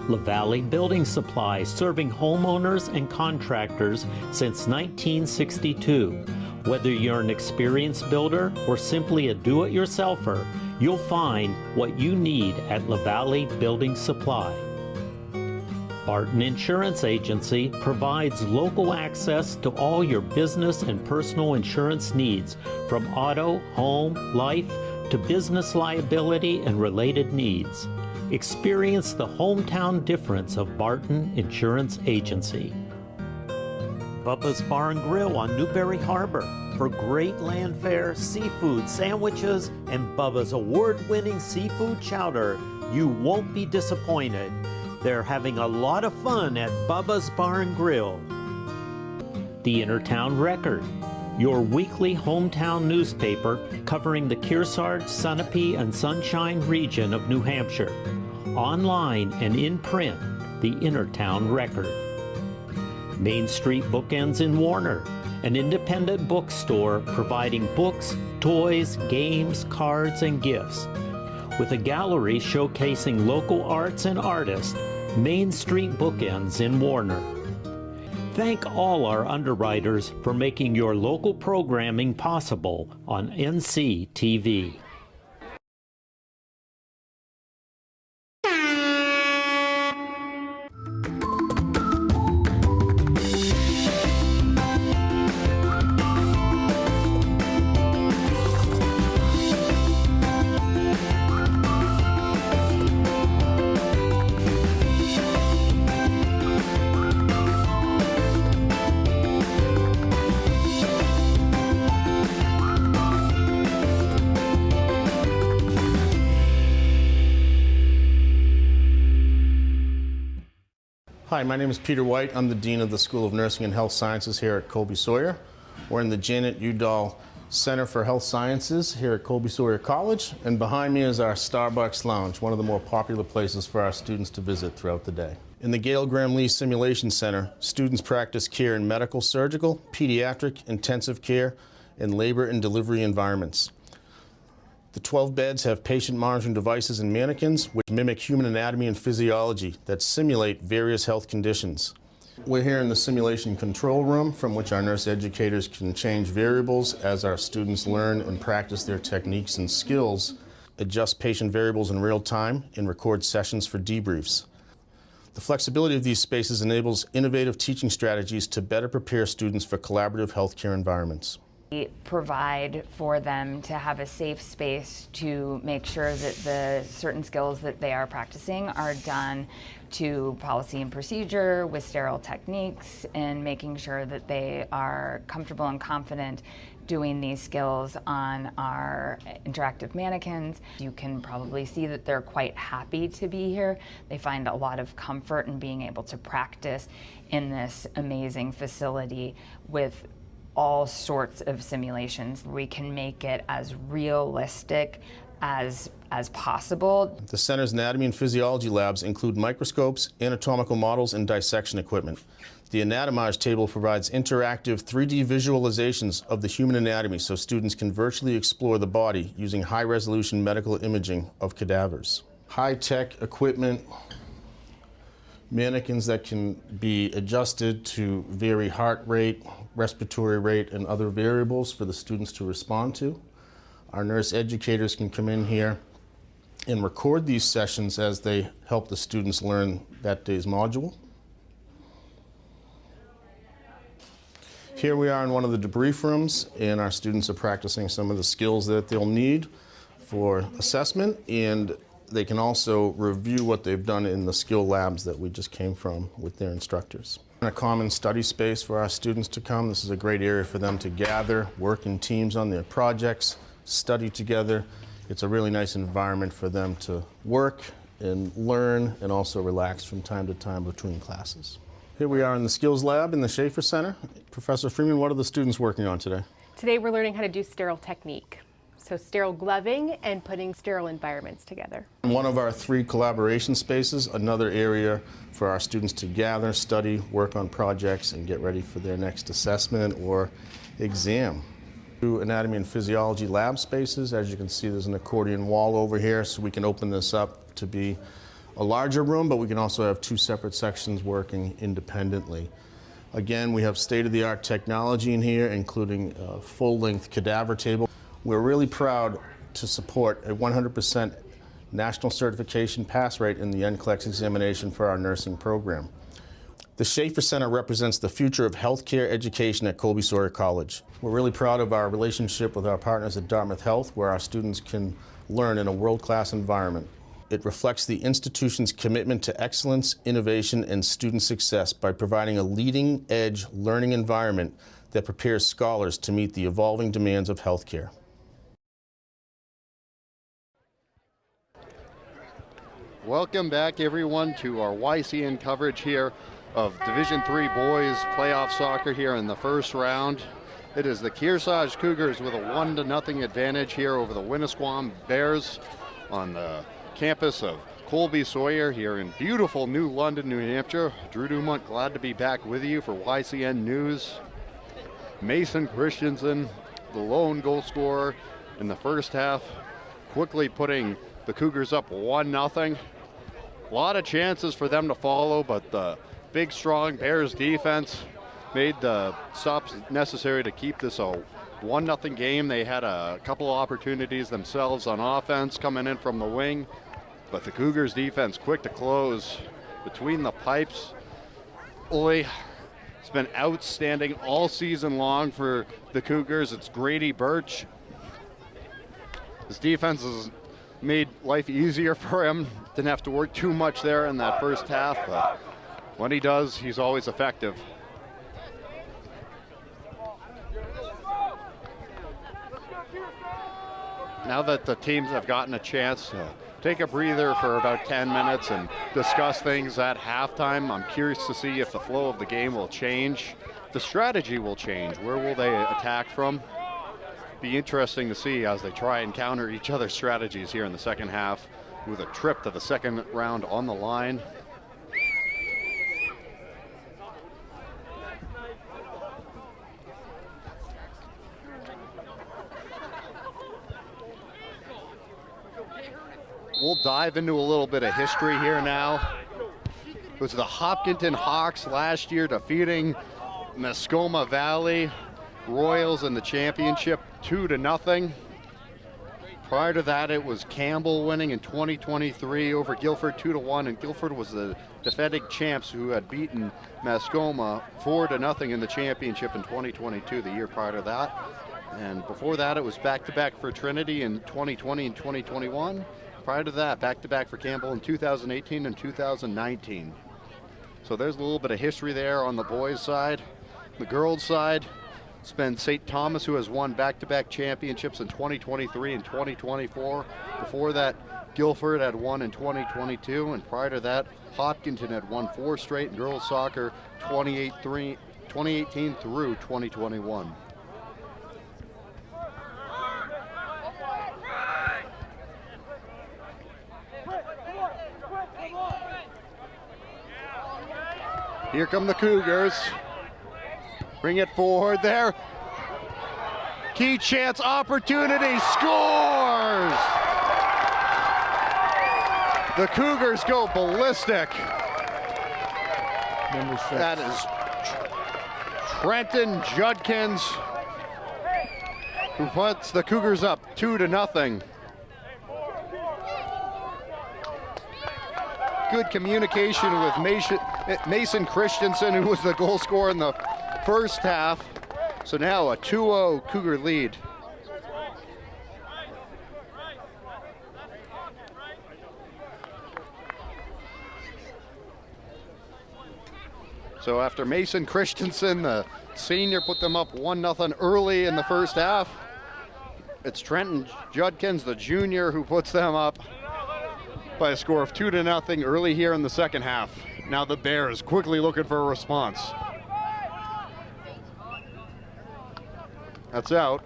LaValle Building Supply, serving homeowners and contractors since 1962. Whether you're an experienced builder or simply a do-it-yourselfer, you'll find what you need at LaValle Building Supply. Barton Insurance Agency provides local access to all your business and personal insurance needs, from auto, home, life, to business liability and related needs. Experience the hometown difference of Barton Insurance Agency. Bubba's Bar and Grill on Newberry Harbor for great land fare, seafood, sandwiches, and Bubba's award-winning seafood chowder. You won't be disappointed. They're having a lot of fun at Bubba's Bar and Grill. The Intertown Record, your weekly hometown newspaper covering the Kearsarge, Sunapee, and Sunshine region of New Hampshire. Online and in print, the Intertown Record. Main Street Bookends in Warner, an independent bookstore providing books, toys, games, cards, and gifts. With a gallery showcasing local arts and artists, Main Street Bookends in Warner. Thank all our underwriters for making your local programming possible on NCTV. Hi, my name is Peter White. I'm the Dean of the School of Nursing and Health Sciences here at Colby-Sawyer. We're in the Janet Udall Center for Health Sciences here at Colby-Sawyer College, and behind me is our Starbucks Lounge, one of the more popular places for our students to visit throughout the day. In the Gail Graham Lee Simulation Center, students practice care in medical, surgical, pediatric, intensive care, and labor and delivery environments. The 12 beds have patient monitoring devices and mannequins which mimic human anatomy and physiology that simulate various health conditions. We're here in the simulation control room, from which our nurse educators can change variables as our students learn and practice their techniques and skills, adjust patient variables in real time, and record sessions for debriefs. The flexibility of these spaces enables innovative teaching strategies to better prepare students for collaborative healthcare environments. We provide for them to have a safe space to make sure that the certain skills that they are practicing are done to policy and procedure with sterile techniques, and making sure that they are comfortable and confident doing these skills on our interactive mannequins. You can probably see that they're quite happy to be here. They find a lot of comfort in being able to practice in this amazing facility with all sorts of simulations. We can make it as realistic as possible. The center's anatomy and physiology labs include microscopes, anatomical models, and dissection equipment. The Anatomage table provides interactive 3D visualizations of the human anatomy so students can virtually explore the body using high-resolution medical imaging of cadavers. High-tech equipment, mannequins that can be adjusted to vary heart rate, respiratory rate, and other variables for the students to respond to. Our nurse educators can come in here and record these sessions as they help the students learn that day's module. Here we are in one of the debrief rooms, and our students are practicing some of the skills that they'll need for assessment, and they can also review what they've done in the skill labs that we just came from with their instructors. A common study space for our students to come. This is a great area for them to gather, work in teams on their projects, study together. It's a really nice environment for them to work and learn and also relax from time to time between classes. Here we are in the skills lab in the Schaefer Center. Professor Freeman, what are the students working on today? Today we're learning how to do sterile technique. So sterile gloving and putting sterile environments together. One of our 3 collaboration spaces, another area for our students to gather, study, work on projects, and get ready for their next assessment or exam. 2 anatomy and physiology lab spaces. As you can see, there's an accordion wall over here, so we can open this up to be a larger room, but we can also have 2 separate sections working independently. Again, we have state-of-the-art technology in here, including a full-length cadaver table. We're really proud to support a 100% national certification pass rate in the NCLEX examination for our nursing program. The Schaefer Center represents the future of healthcare education at Colby-Sawyer College. We're really proud of our relationship with our partners at Dartmouth Health, where our students can learn in a world-class environment. It reflects the institution's commitment to excellence, innovation, and student success by providing a leading-edge learning environment that prepares scholars to meet the evolving demands of healthcare. Welcome back, everyone, to our YCN coverage here of Division III boys playoff soccer here in the first round. It is the Kearsarge Cougars with a 1-0 advantage here over the Winnisquam Bears on the campus of Colby-Sawyer here in beautiful New London, New Hampshire. Drew Dumont, glad to be back with you for YCN News. Mason Christensen, the lone goal scorer in the first half, quickly putting the Cougars up 1-0. A lot of chances for them to follow, but the big, strong Bears defense made the stops necessary to keep this a 1-0 game. They had a couple of opportunities themselves on offense coming in from the wing, but the Cougars defense quick to close between the pipes. Boy, it's been outstanding all season long for the Cougars. It's Grady Birch. His defense has made life easier for him. Didn't have to work too much there in that first half, but when he does, he's always effective. Now that the teams have gotten a chance to take a breather for about 10 minutes and discuss things at halftime, I'm curious to see if the flow of the game will change. The strategy will change. Where will they attack from? Be interesting to see as they try and counter each other's strategies here in the second half with a trip to the second round on the line. We'll dive into a little bit of history here now. It was the Hopkinton Hawks last year defeating Mascoma Valley Royals in the championship 2-0. Prior to that, it was Campbell winning in 2023 over Guilford 2-1, and Guilford was the defending champs who had beaten Mascoma 4-0 in the championship in 2022, the year prior to that. And before that, it was back-to-back for Trinity in 2020 and 2021. Prior to that, back-to-back for Campbell in 2018 and 2019. So there's a little bit of history there on the boys' side. The girls' side, it's been St. Thomas who has won back-to-back championships in 2023 and 2024. Before that, Guilford had won in 2022, and prior to that, Hopkinton had won 4 straight in girls soccer 2018 through 2021. Here come the Cougars. Bring it forward there. Key chance opportunity, scores! The Cougars go ballistic. Number 6. That is Trenton Judkins, who puts the Cougars up 2-0. Good communication with Mason Christensen, who was the goal scorer in the first half. So now a 2-0 Cougar lead. So after Mason Christensen, the senior, put them up 1-0 early in the first half, it's Trenton Judkins, the junior, who puts them up by a score of 2-0 early here in the second half. Now the Bears quickly looking for a response. That's out.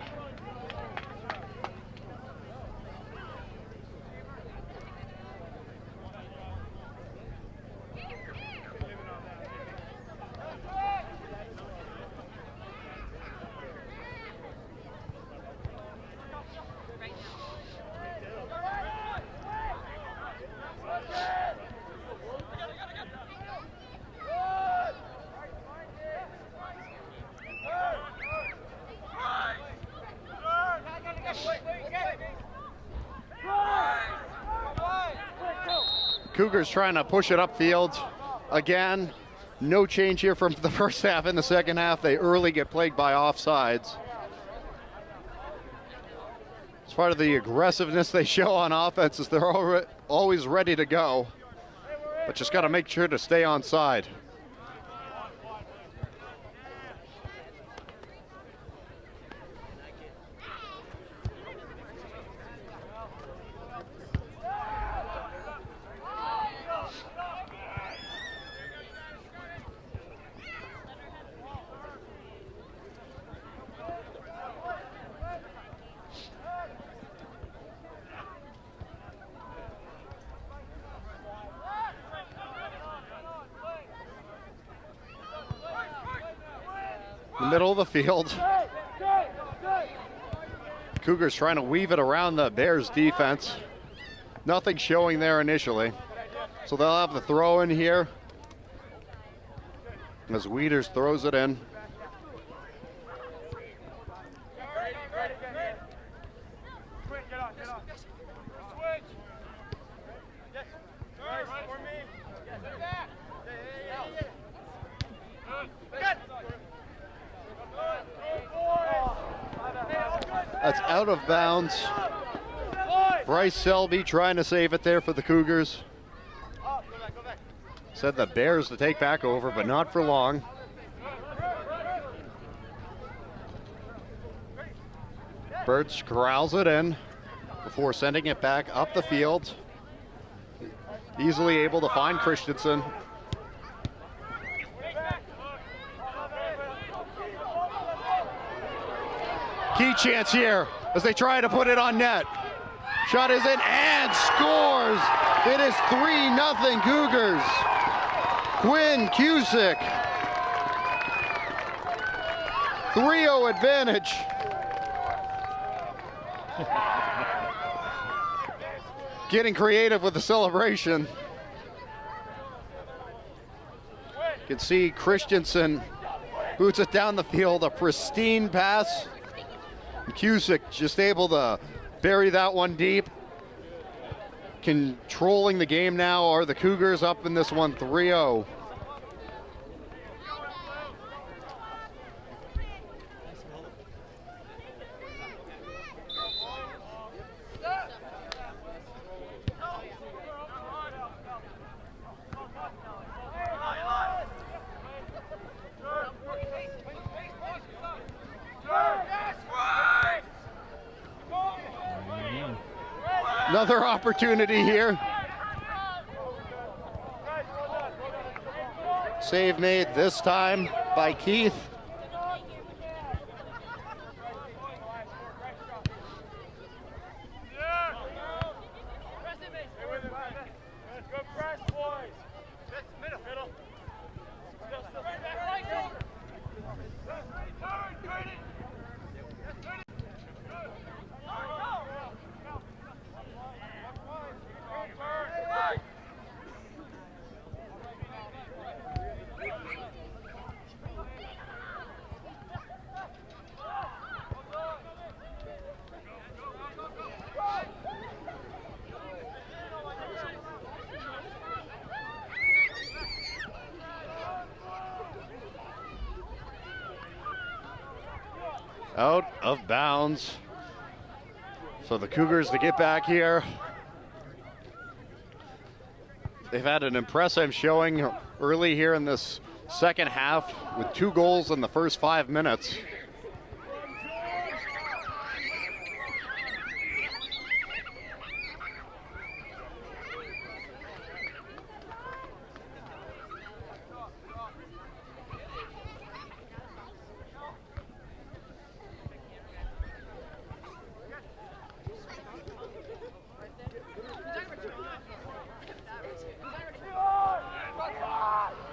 Cougars trying to push it upfield again. No change here from the first half. In the second half, they early get plagued by offsides. It's part of the aggressiveness they show on offense, is they're always ready to go, but just got to make sure to stay on side. The middle of the field. Cougars trying to weave it around the Bears defense. Nothing showing there initially. So they'll have the throw in here as Wieters throws it in. That's out of bounds. Bryce Selby trying to save it there for the Cougars. Said the Bears to take back over, but not for long. Birch corrals it in before sending it back up the field. Easily able to find Christensen. Key chance here as they try to put it on net. Shot is in and scores. It is 3-0 Cougars. Quinn Cusick. 3-0 advantage. Getting creative with the celebration. You can see Christensen boots it down the field, a pristine pass. Cusick just able to bury that one deep. Controlling the game now are the Cougars, up in this one 3-0. Another opportunity here. Save made this time by Keith. Out of bounds. So the Cougars to get back here. They've had an impressive showing early here in this second half with 2 goals in the first 5 minutes.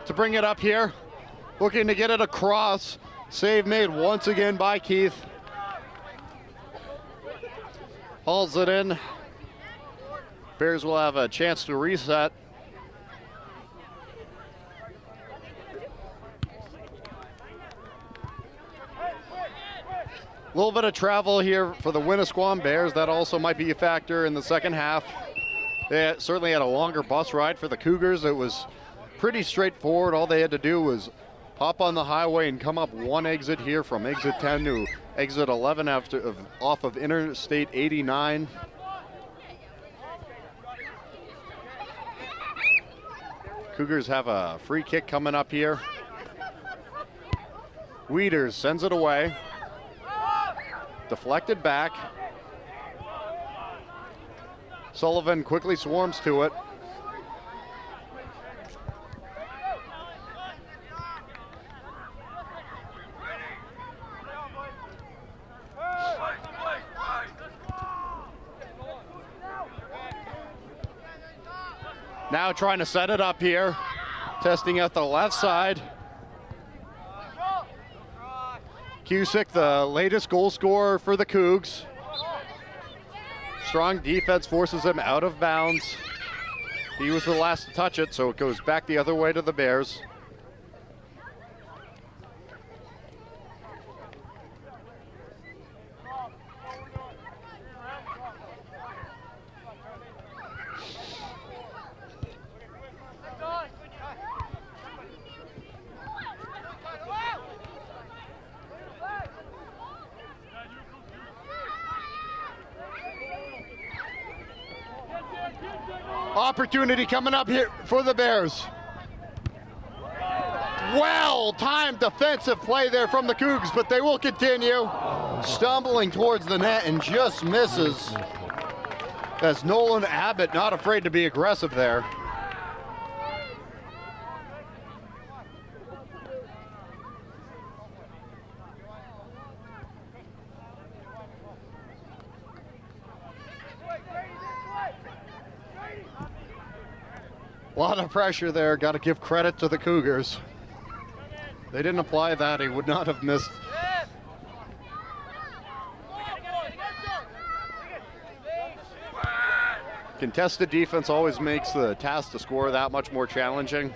To bring it up here, looking to get it across. Save made once again by Keith. Hauls it in. Bears will have a chance to reset. A little bit of travel here for the Winnisquam Bears. That also might be a factor in the second half. They certainly had a longer bus ride for the Cougars. It was pretty straightforward. All they had to do was hop on the highway and come up one exit here from exit 10 to exit 11 off of Interstate 89. Cougars have a free kick coming up here. Wieters sends it away. Deflected back. Sullivan quickly swarms to it. Now trying to set it up here. Testing out the left side. Cusick, the latest goal scorer for the Cougs. Strong defense forces him out of bounds. He was the last to touch it, so it goes back the other way to the Bears. Opportunity coming up here for the Bears. Well-timed defensive play there from the Cougs, but they will continue. Stumbling towards the net and just misses. As Nolan Abbott not afraid to be aggressive there. A lot of pressure there. Got to give credit to the Cougars. They didn't apply that. He would not have missed. Contested defense always makes the task to score that much more challenging.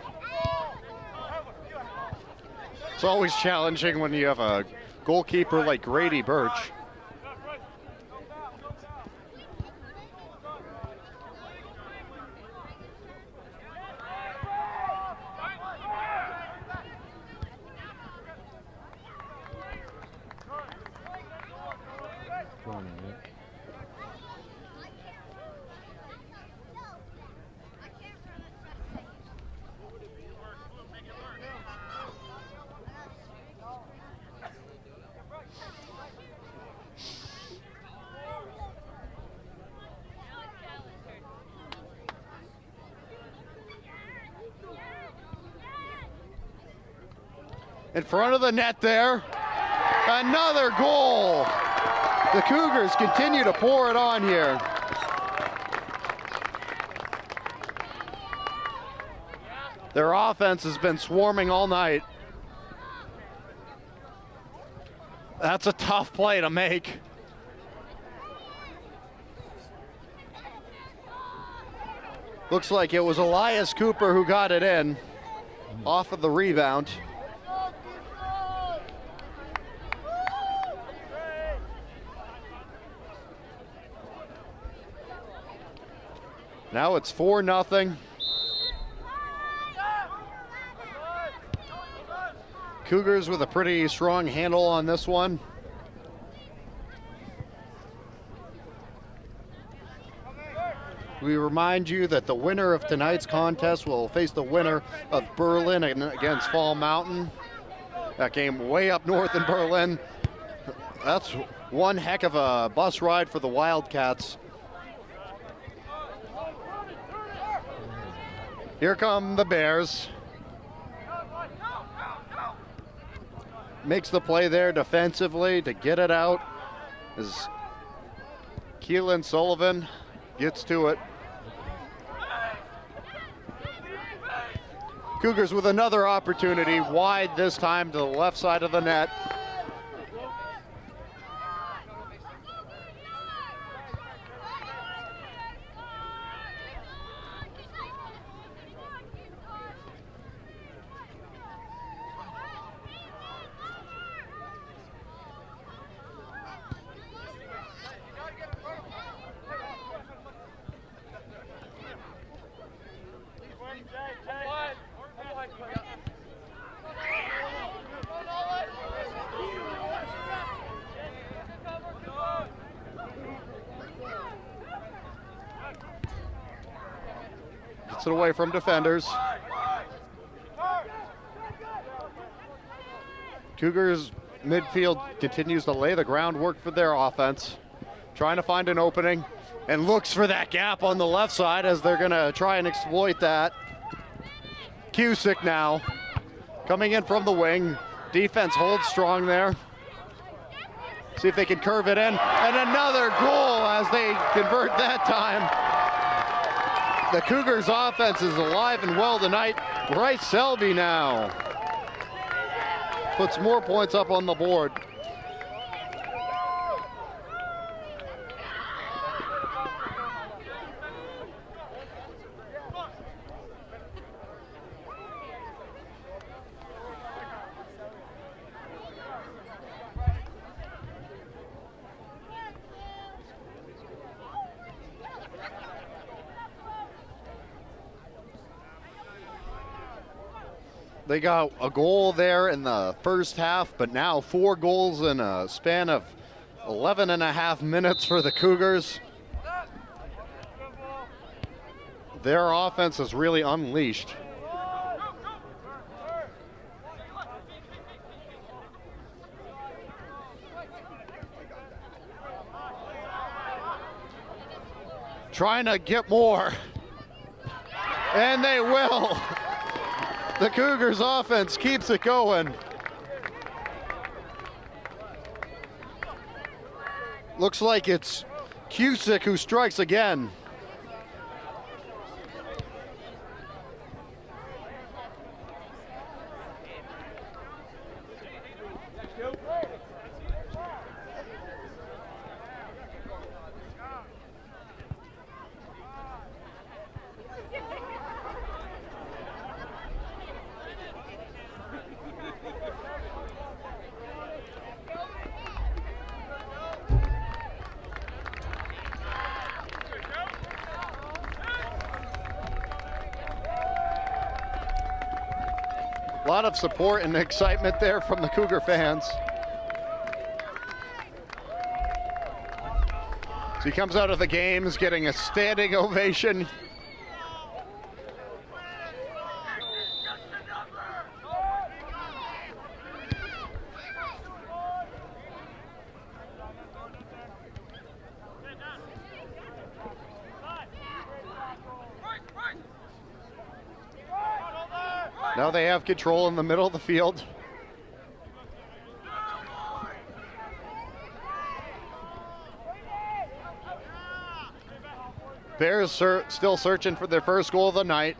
It's always challenging when you have a goalkeeper like Grady Birch. in front of the net there. Another goal. The Cougars continue to pour it on here. Their offense has been swarming all night. That's a tough play to make. Looks like it was Elias Cooper who got it in off of the rebound. Now it's 4-0. Cougars with a pretty strong handle on this one. We remind you that the winner of tonight's contest will face the winner of Berlin against Fall Mountain. That game way up north in Berlin. That's one heck of a bus ride for the Wildcats. Here come the Bears. Makes the play there defensively to get it out as Keelan Sullivan gets to it. Cougars with another opportunity, wide this time to the left side of the net. Gets it away from defenders. Cougars midfield continues to lay the groundwork for their offense, trying to find an opening and looks for that gap on the left side as they're gonna try and exploit that. Cusick now coming in from the wing. Defense holds strong there. See if they can curve it in, and another goal as they convert that time. The Cougars offense is alive and well tonight. Bryce Selby now puts more points up on the board. They got a goal there in the first half, but now 4 goals in a span of 11 and a half minutes for the Cougars. Their offense is really unleashed. Trying to get more, and they will. The Cougars offense keeps it going. Looks like it's Cusick who strikes again. A lot of support and excitement there from the Cougar fans. So he comes out of the games getting a standing ovation. Now they have control in the middle of the field. Bears still searching for their first goal of the night.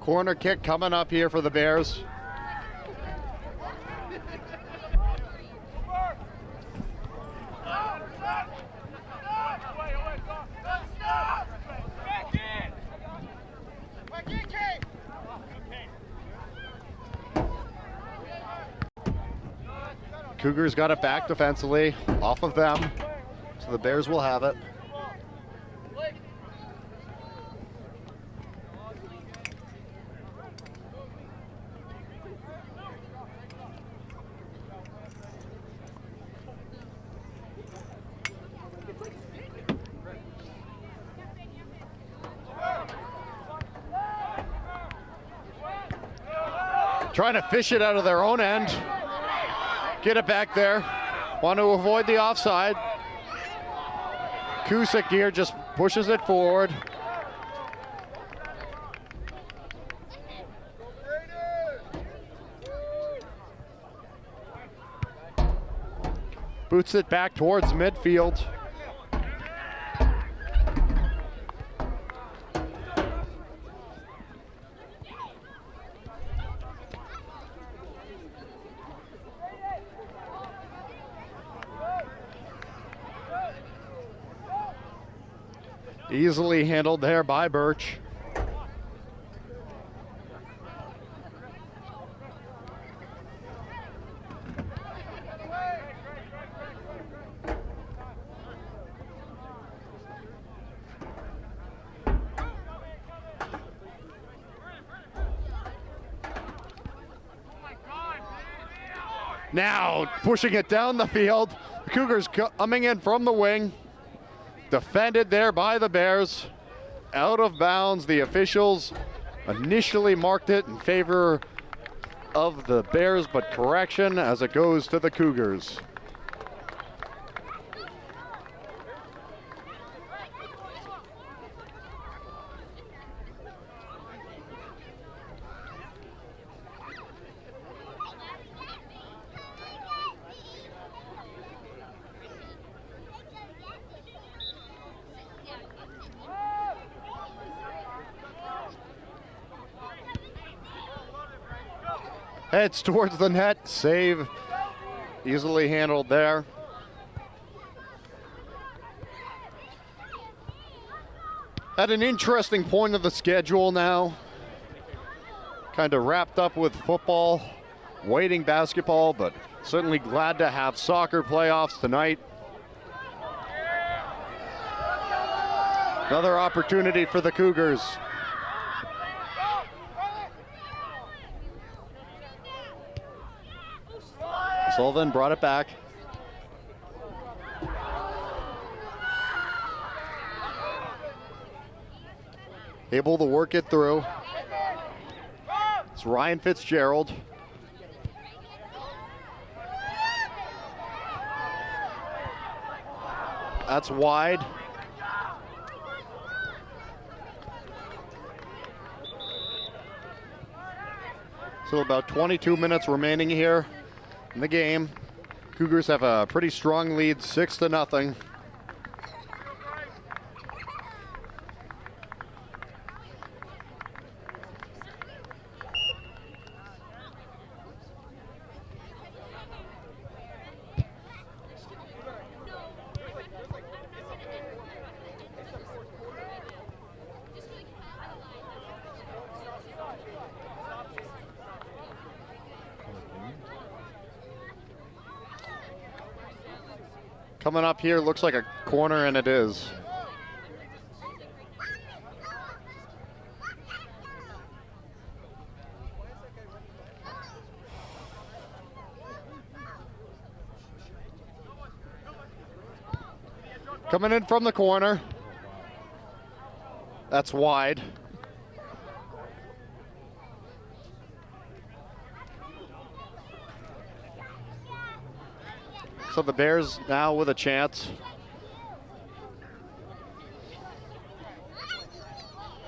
Corner kick coming up here for the Bears. Cougars got it back defensively off of them, so the Bears will have it. Trying to fish it out of their own end. Get it back there. Want to avoid the offside. Cusick here just pushes it forward. Boots it back towards midfield. Easily handled there by Birch. Now pushing it down the field. The Cougars coming in from the wing. Defended there by the Bears. Out of bounds. The officials initially marked it in favor of the Bears, but correction as it goes to the Cougars. Heads towards the net, save easily handled there. At an interesting point of the schedule now. Kind of wrapped up with football, waiting basketball, but certainly glad to have soccer playoffs tonight. Another opportunity for the Cougars. Sullivan brought it back. Able to work it through. It's Ryan Fitzgerald. That's wide. So about 22 minutes remaining here in the game. Cougars have a pretty strong lead, 6-0. Coming up here, looks like a corner, and it is. Coming in from the corner. That's wide. So the Bears now with a chance.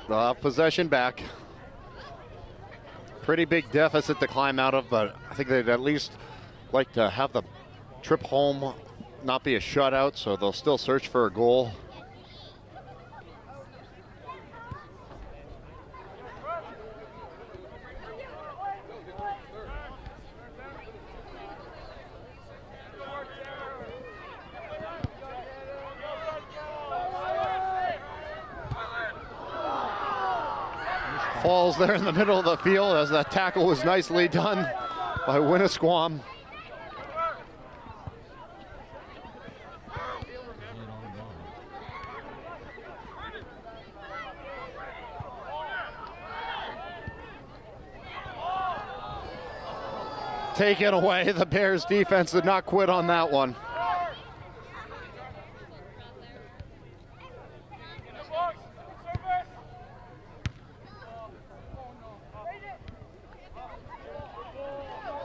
They'll have possession back. Pretty big deficit to climb out of, but I think they'd at least like to have the trip home not be a shutout, so they'll still search for a goal. Falls there in the middle of the field as that tackle was nicely done by Winnisquam. Taken away. The Bears defense did not quit on that one.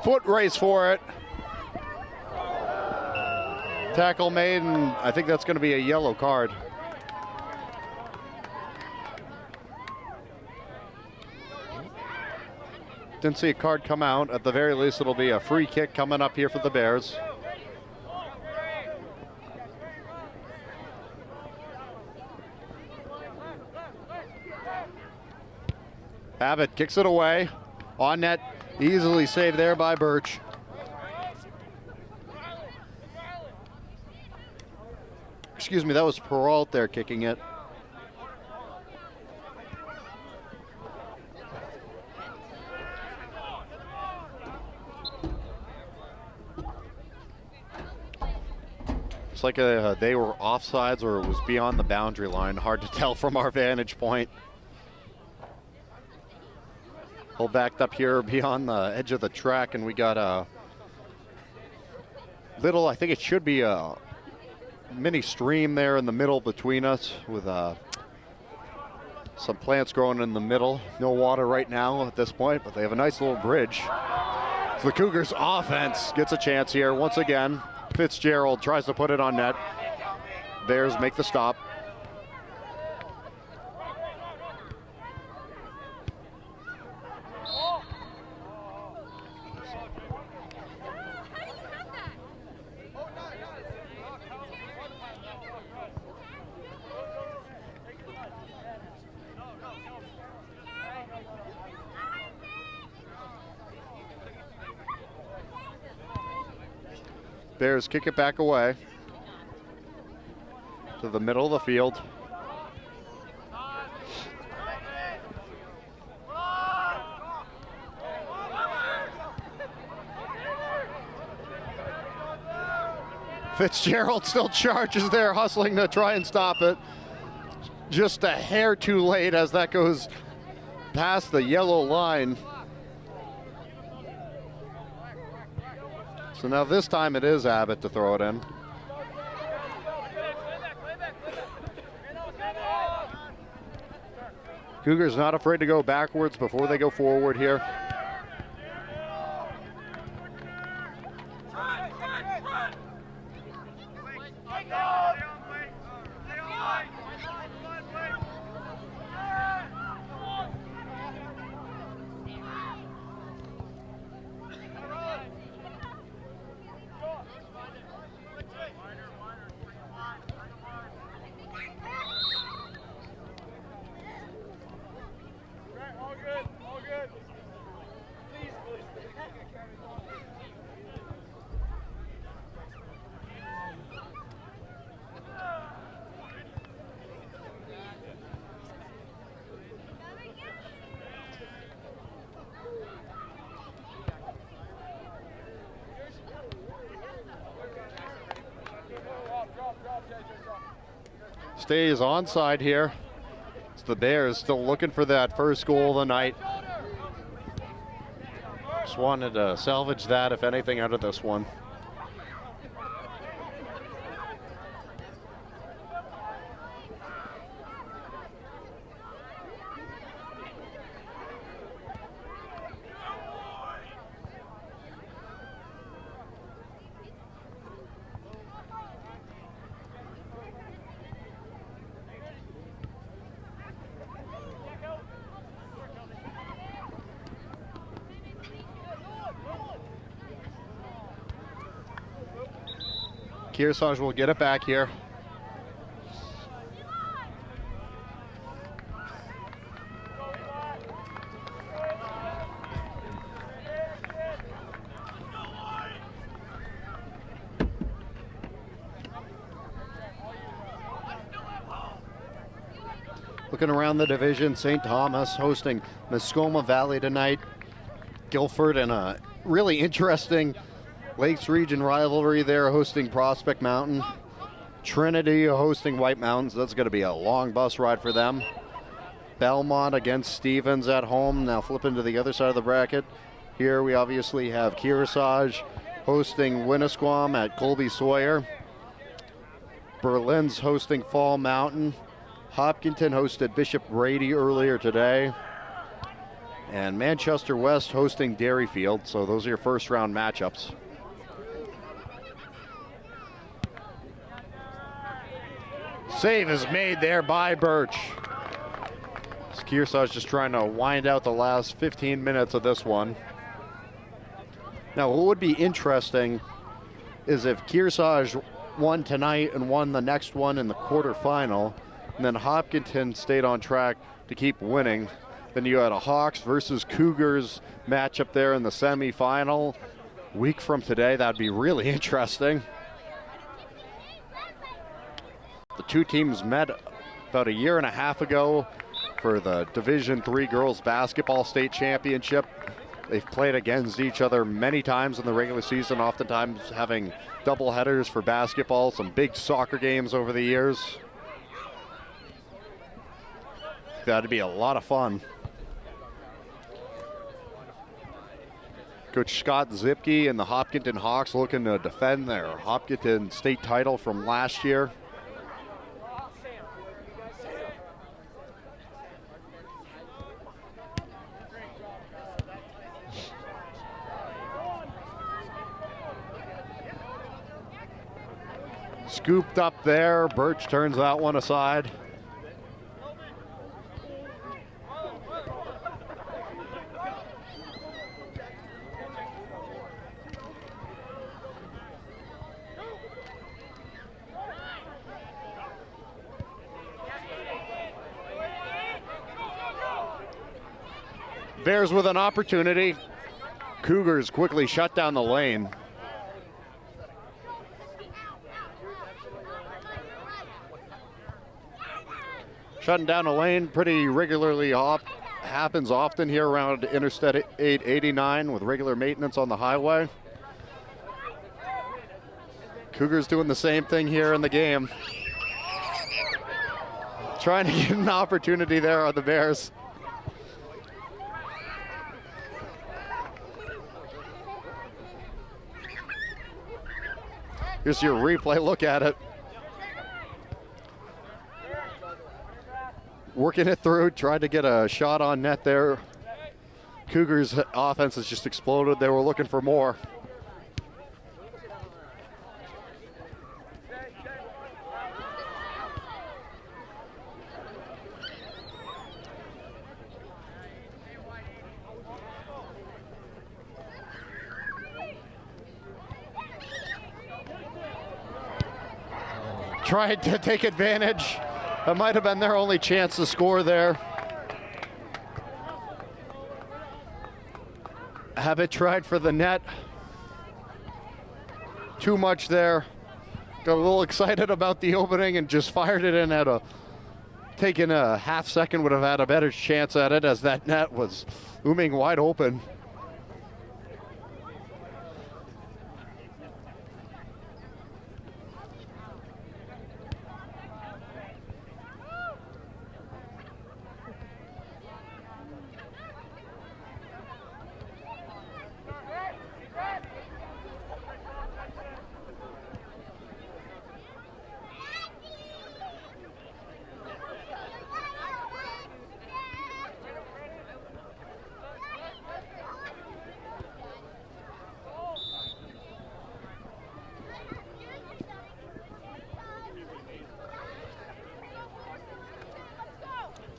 Foot race for it. Tackle made, and I think that's going to be a yellow card. Didn't see a card come out. At the very least, it'll be a free kick coming up here for the Bears. Abbott kicks it away. On net, easily saved there by Birch. Excuse me, that was Peralt there kicking it. It's like they were offsides or it was beyond the boundary line. Hard to tell from our vantage point. Pull backed up here beyond the edge of the track, and we got a little, I think it should be a mini stream there in the middle between us with some plants growing in the middle. No water right now at this point, but they have a nice little bridge. So the Cougars offense gets a chance here once again. Fitzgerald tries to put it on net. Bears make the stop. Bears kick it back away to the middle of the field. Fitzgerald still charges there, hustling to try and stop it. Just a hair too late as that goes past the yellow line. So now this time it is Abbott to throw it in. Cougars not afraid to go backwards before they go forward here. stays onside here. It's the Bears still looking for that first goal of the night. Just wanted to salvage that, if anything, out of this one. Kearsarge will get it back here. Looking around the division, St. Thomas hosting Mascoma Valley tonight. Guilford in a really interesting Lakes Region rivalry there, hosting Prospect Mountain. Trinity hosting White Mountains. That's going to be a long bus ride for them. Belmont against Stevens at home. Now flipping to the other side of the bracket. Here we obviously have Kearsarge hosting Winnisquam at Colby-Sawyer. Berlin's hosting Fall Mountain. Hopkinton hosted Bishop Brady earlier today. And Manchester West hosting Dairyfield. So those are your first round matchups. Save is made there by Birch. Kearsarge just trying to wind out the last 15 minutes of this one. Now, what would be interesting is if Kearsarge won tonight and won the next one in the quarterfinal, and then Hopkinton stayed on track to keep winning. Then you had a Hawks versus Cougars matchup there in the semifinal. Week from today, that'd be really interesting. The two teams met about a year and a half ago for the Division III Girls Basketball State Championship. They've played against each other many times in the regular season, oftentimes having doubleheaders for basketball, some big soccer games over the years. That'd be a lot of fun. Coach Scott Zipke and the Hopkinton Hawks looking to defend their Hopkinton state title from last year. Scooped up there. Birch turns that one aside. Bears with an opportunity. Cougars quickly shut down the lane. Shutting down a lane pretty regularly happens often here around Interstate 889 with regular maintenance on the highway. Cougars doing the same thing here in the game. Trying to get an opportunity there on the Bears. Here's your replay look at it. Working it through, tried to get a shot on net there. Cougars' offense has just exploded. They were looking for more. Tried to take advantage. That might have been their only chance to score there. Have it tried for the net. Too much there. Got a little excited about the opening and just fired it in at a, taking a half second would have had a better chance at it as that net was looming wide open.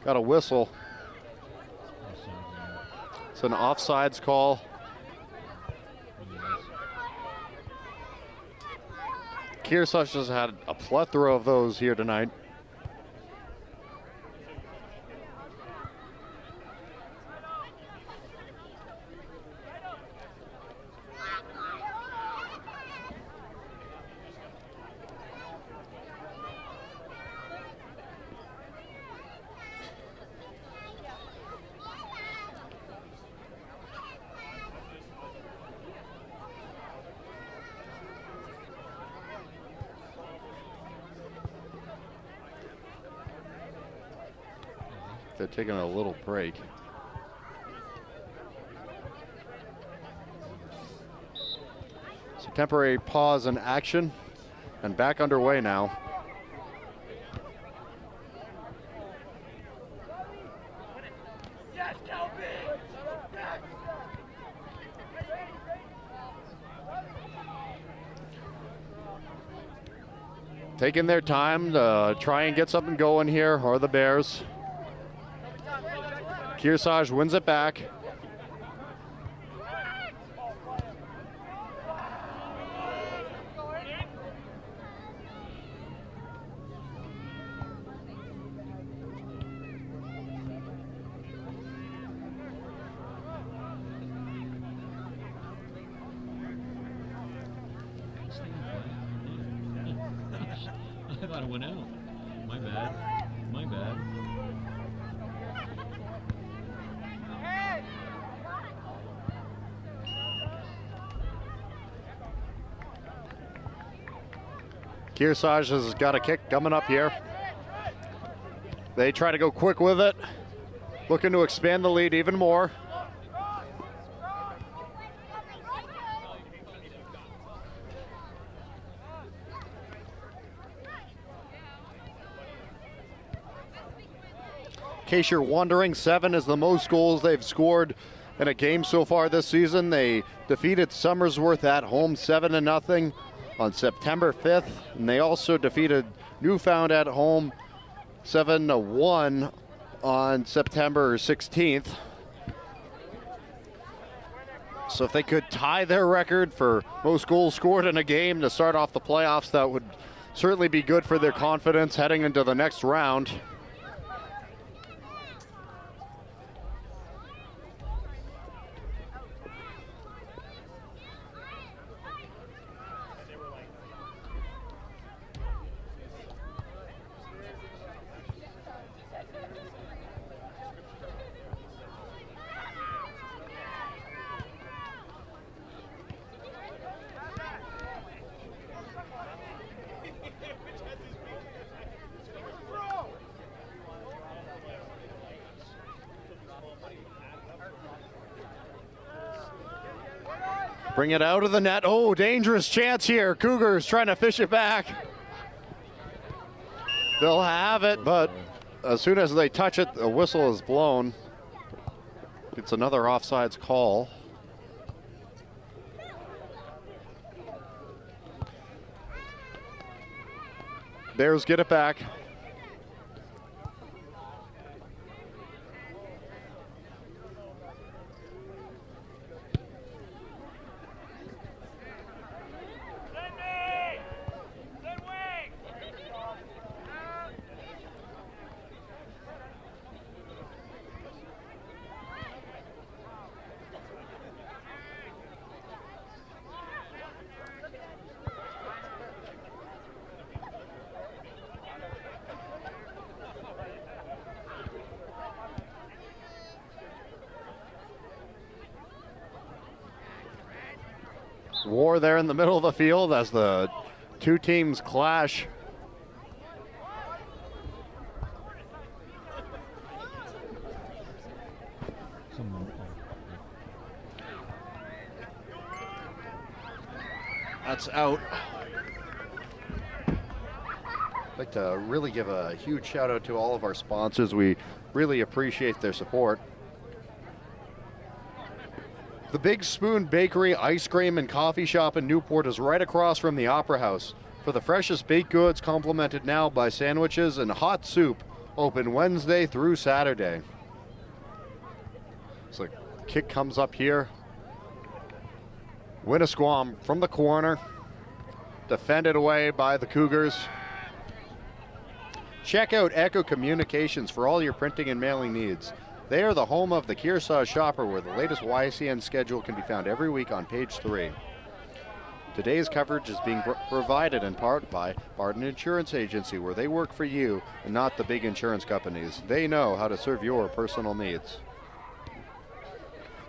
Got a whistle. It's an offsides call. Kearsarge has had a plethora of those here tonight. They're taking a little break. So temporary pause in action and back underway now. Taking their time to try and get something going here, are the Bears. Kearsarge wins it back. I thought it went out. My bad. My bad. Kearsarge has got a kick coming up here. They try to go quick with it, looking to expand the lead even more. In case you're wondering, 7 is the most goals they've scored in a game so far this season. They defeated Somersworth at home 7-0 on September 5th, and they also defeated Newfound at home 7-1 on September 16th. So if they could tie their record for most goals scored in a game to start off the playoffs, that would certainly be good for their confidence heading into the next round. Bring it out of the net. Oh, dangerous chance here. Cougars trying to fish it back. They'll have it, but as soon as they touch it, a whistle is blown. It's another offsides call. Bears get it back. War there in the middle of the field as the two teams clash. That's out. I'd like to really give a huge shout out to all of our sponsors. We really appreciate their support. The Big Spoon Bakery, Ice Cream, and Coffee Shop in Newport is right across from the Opera House. For the freshest baked goods, complemented now by sandwiches and hot soup, Open Wednesday through Saturday. So kick comes up here. Winnisquam from the corner. Defended away by the Cougars. Check out Echo Communications for all your printing and mailing needs. They are the home of the Kearsarge Shopper, where the latest YCN schedule can be found every week on page 3. Today's coverage is being provided in part by Barton Insurance Agency, where they work for you and not the big insurance companies. They know how to serve your personal needs.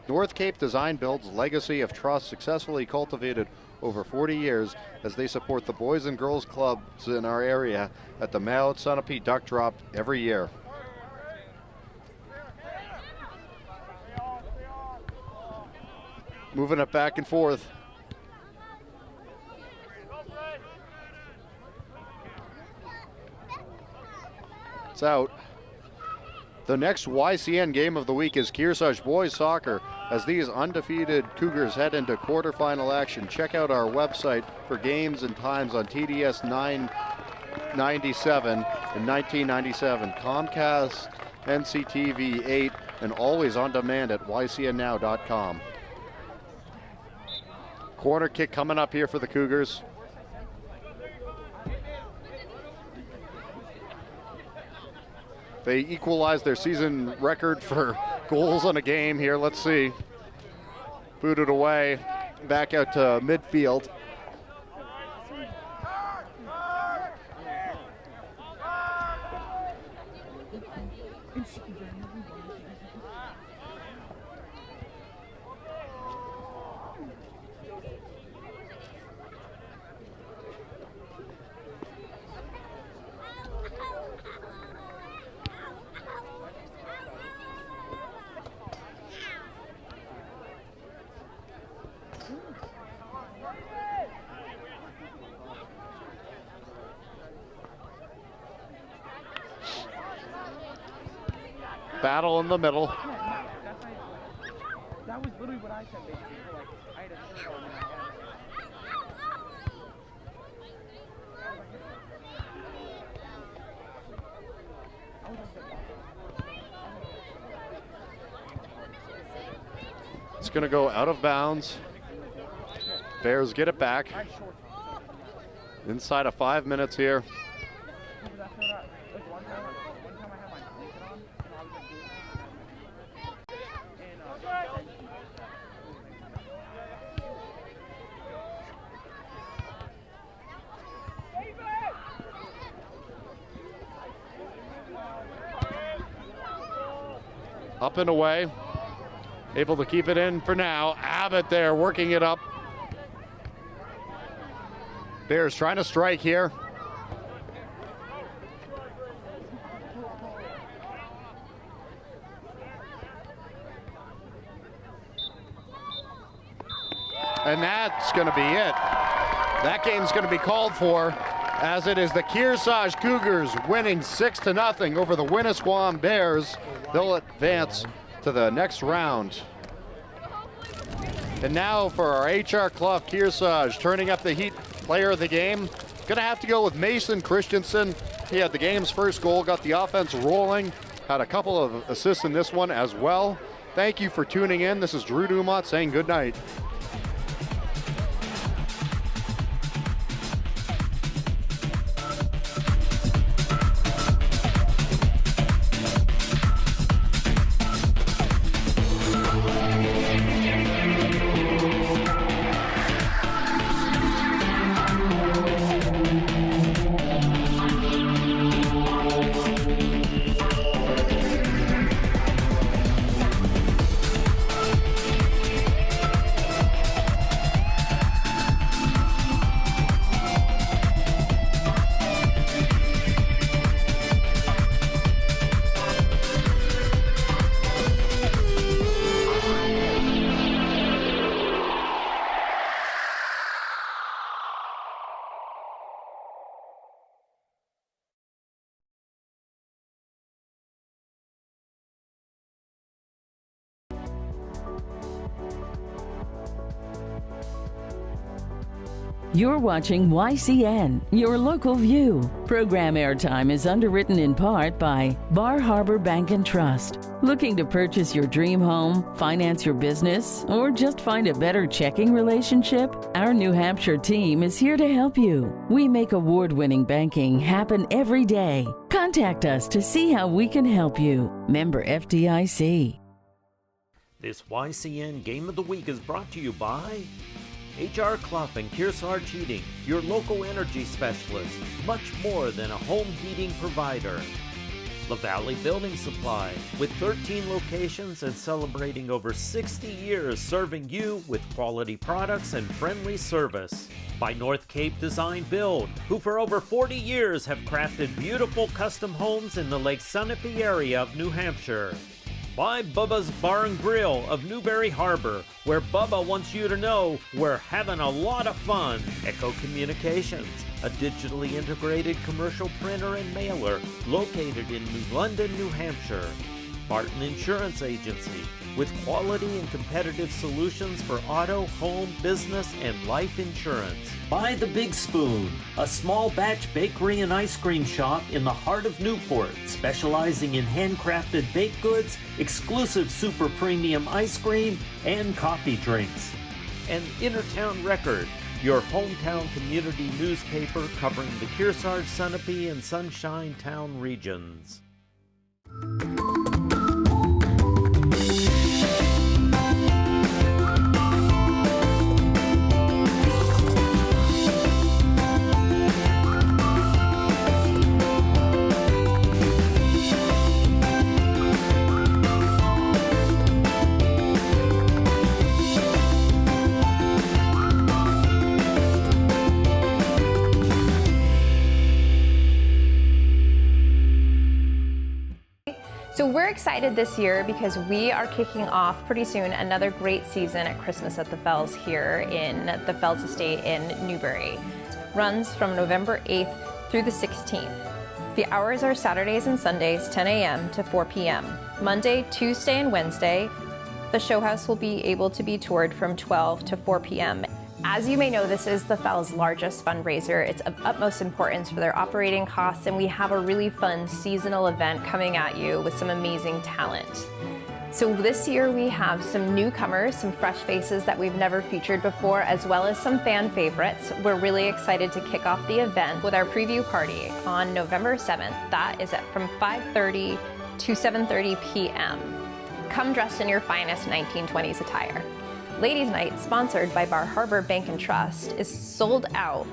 North Cape Design builds legacy of trust successfully cultivated over 40 years as they support the boys and girls clubs in our area at the Mount Sunapee Duck Drop every year. Moving it back and forth. It's out. The next YCN game of the week is Kearsarge Boys Soccer as these undefeated Cougars head into quarterfinal action. Check out our website for games and times on TDS 997 and 1997, Comcast, NCTV 8, and always on demand at ycnnow.com. Corner kick coming up here for the Cougars. They equalized their season record for goals in a game here. Let's see. Booted away, back out to midfield. Battle in the middle. That was literally what I said, basically. Like, I had a shirt on and I had It's going to go out of bounds. Bears get it back. Inside of 5 minutes here. Up and away. Able to keep it in for now. Abbott there working it up. Bears trying to strike here. And that's going to be it. That game's going to be called for, as it is the Kearsarge Cougars winning 6-0 over the Winnisquam Bears. They'll advance to the next round. And now for our HR Clough Kearsarge, turning up the heat player of the game. Gonna have to go with Mason Christensen. He had the game's first goal, got the offense rolling, had a couple of assists in this one as well. Thank you for tuning in. This is Drew Dumont saying good night. You're watching YCN, your local view. Program airtime is underwritten in part by Bar Harbor Bank and Trust. Looking to purchase your dream home, finance your business, or just find a better checking relationship? Our New Hampshire team is here to help you. We make award-winning banking happen every day. Contact us to see how we can help you. Member FDIC. This YCN Game of the Week is brought to you by H.R. Clough and Kearsarge Heating, your local energy specialist, much more than a home heating provider. La Valley Building Supply, with 13 locations and celebrating over 60 years serving you with quality products and friendly service. By North Cape Design Build, who for over 40 years have crafted beautiful custom homes in the Lake Sunapee area of New Hampshire. By Bubba's Bar and Grill of Newberry Harbor, where Bubba wants you to know we're having a lot of fun. Echo Communications, a digitally integrated commercial printer and mailer located in New London, New Hampshire. Barton Insurance Agency, with quality and competitive solutions for auto, home, business, and life insurance. By The Big Spoon, a small batch bakery and ice cream shop in the heart of Newport, specializing in handcrafted baked goods, exclusive super premium ice cream, and coffee drinks. And Innertown Record, your hometown community newspaper covering the Kearsarge, Sunapee, and Sunshine Town regions. So we're excited this year because we are kicking off pretty soon another great season at Christmas at the Fells here in the Fells Estate in Newbury. It runs from November 8th through the 16th. The hours are Saturdays and Sundays, 10 a.m. to 4 p.m. Monday, Tuesday, and Wednesday, the show house will be able to be toured from 12 to 4 p.m. As you may know, this is the Fells' largest fundraiser. It's of utmost importance for their operating costs, and we have a really fun seasonal event coming at you with some amazing talent. So this year we have some newcomers, some fresh faces that we've never featured before, as well as some fan favorites. We're really excited to kick off the event with our preview party on November 7th. That is from 5:30 to 7:30 p.m. Come dressed in your finest 1920s attire. Ladies' Night, sponsored by Bar Harbor Bank and Trust, is sold out,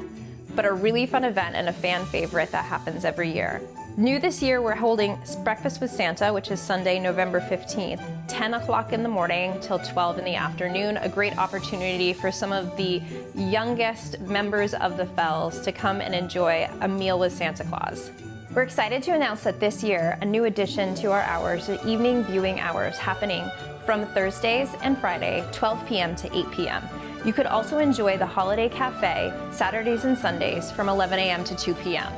but a really fun event and a fan favorite that happens every year. New this year, we're holding Breakfast with Santa, which is Sunday, November 15th, 10 o'clock in the morning till 12 in the afternoon. A great opportunity for some of the youngest members of the Fells to come and enjoy a meal with Santa Claus. We're excited to announce that this year, a new addition to our hours, the evening viewing hours, happening from Thursdays and Friday, 12 p.m. to 8 p.m. You could also enjoy the Holiday Cafe Saturdays and Sundays from 11 a.m. to 2 p.m.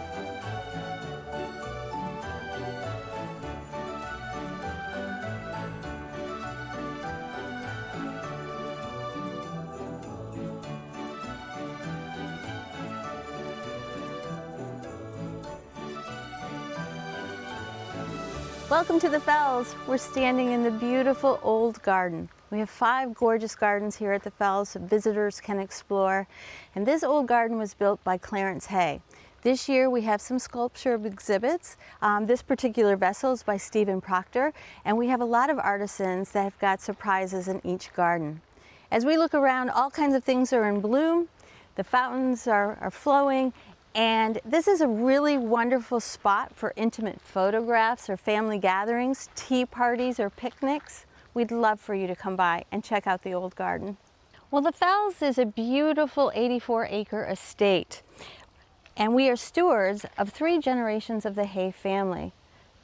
Welcome to the Fells. We're standing in the beautiful old garden. We have 5 gorgeous gardens here at the Fells that visitors can explore. And this old garden was built by Clarence Hay. This year we have some sculpture exhibits. This particular vessel is by Stephen Proctor, and we have a lot of artisans that have got surprises in each garden. As we look around, all kinds of things are in bloom. The fountains are flowing. And this is a really wonderful spot for intimate photographs or family gatherings, tea parties or picnics. We'd love for you to come by and check out the old garden. Well, the Fells is a beautiful 84-acre estate, and we are stewards of 3 generations of the Hay family.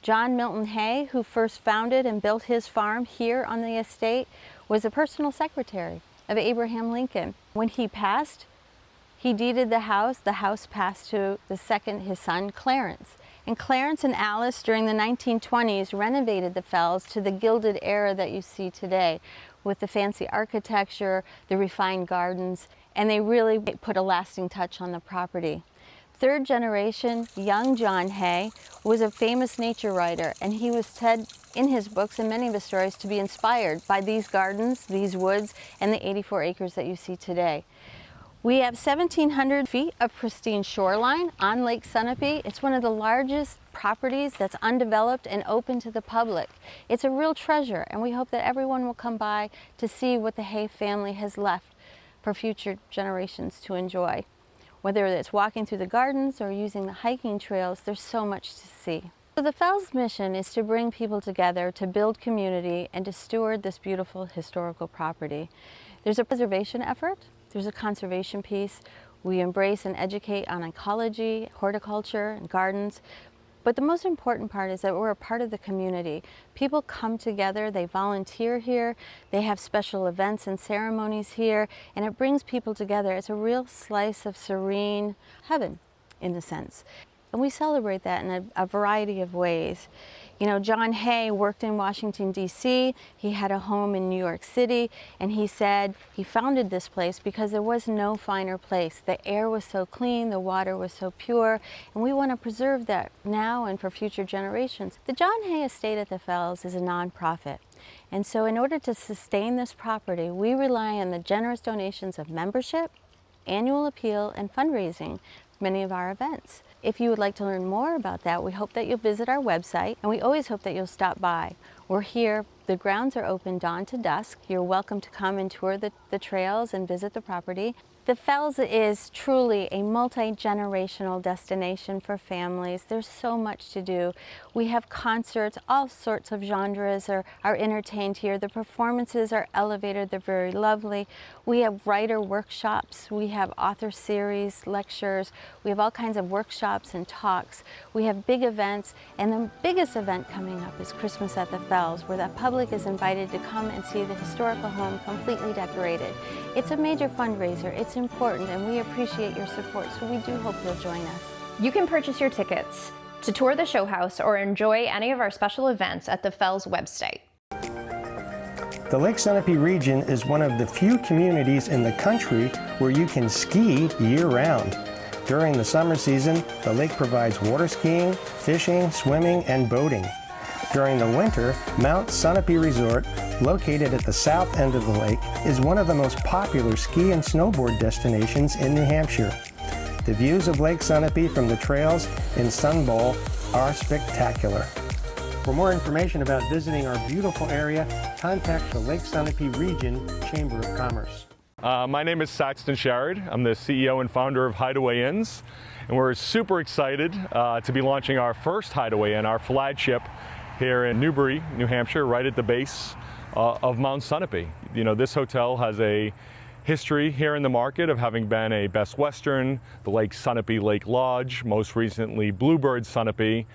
John Milton Hay, who first founded and built his farm here on the estate, was a personal secretary of Abraham Lincoln. When he passed, he deeded the house passed to his son Clarence. And Clarence and Alice during the 1920s renovated the Fells to the gilded era that you see today, with the fancy architecture, the refined gardens, and they really put a lasting touch on the property. Third generation, young John Hay, was a famous nature writer, and he was said in his books and many of his stories to be inspired by these gardens, these woods, and the 84 acres that you see today. We have 1,700 feet of pristine shoreline on Lake Sunapee. It's one of the largest properties that's undeveloped and open to the public. It's a real treasure, and we hope that everyone will come by to see what the Hay family has left for future generations to enjoy. Whether it's walking through the gardens or using the hiking trails, there's so much to see. So the Fells mission is to bring people together, to build community, and to steward this beautiful historical property. There's a preservation effort, there's a conservation piece. We embrace and educate on ecology, horticulture, and gardens. But the most important part is that we're a part of the community. People come together, they volunteer here, they have special events and ceremonies here, and it brings people together. It's a real slice of serene heaven, in a sense. And we celebrate that in a variety of ways. You know, John Hay worked in Washington, D.C. He had a home in New York City, and he said he founded this place because there was no finer place. The air was so clean, the water was so pure, and we want to preserve that now and for future generations. The John Hay Estate at the Fells is a nonprofit. And so in order to sustain this property, we rely on the generous donations of membership, annual appeal, and fundraising for many of our events. If you would like to learn more about that, we hope that you'll visit our website, and we always hope that you'll stop by. We're here, the grounds are open dawn to dusk. You're welcome to come and tour the trails and visit the property. The Fells is truly a multi-generational destination for families. There's so much to do. We have concerts, all sorts of genres are entertained here. The performances are elevated, they're very lovely. We have writer workshops, we have author series, lectures, we have all kinds of workshops and talks. We have big events, and the biggest event coming up is Christmas at the Fells, where the public is invited to come and see the historical home completely decorated. It's a major fundraiser, it's important, and we appreciate your support, so we do hope you'll join us. You can purchase your tickets to tour the show house or enjoy any of our special events at the Fells website. The Lake Sunapee region is one of the few communities in the country where you can ski year-round. During the summer season, the lake provides water skiing, fishing, swimming, and boating. During the winter, Mount Sunapee Resort, located at the south end of the lake, is one of the most popular ski and snowboard destinations in New Hampshire. The views of Lake Sunapee from the trails in Sun Bowl are spectacular. For more information about visiting our beautiful area, contact the Lake Sunapee Region Chamber of Commerce. My name is Saxton Sherrod. I'm the CEO and founder of Hideaway Inns, and we're super excited to be launching our first Hideaway Inn, our flagship, here in Newbury, New Hampshire, right at the base of Mount Sunapee. You know, this hotel has a history here in the market of having been a Best Western, the Lake Sunapee Lake Lodge, most recently Bluebird Sunapee,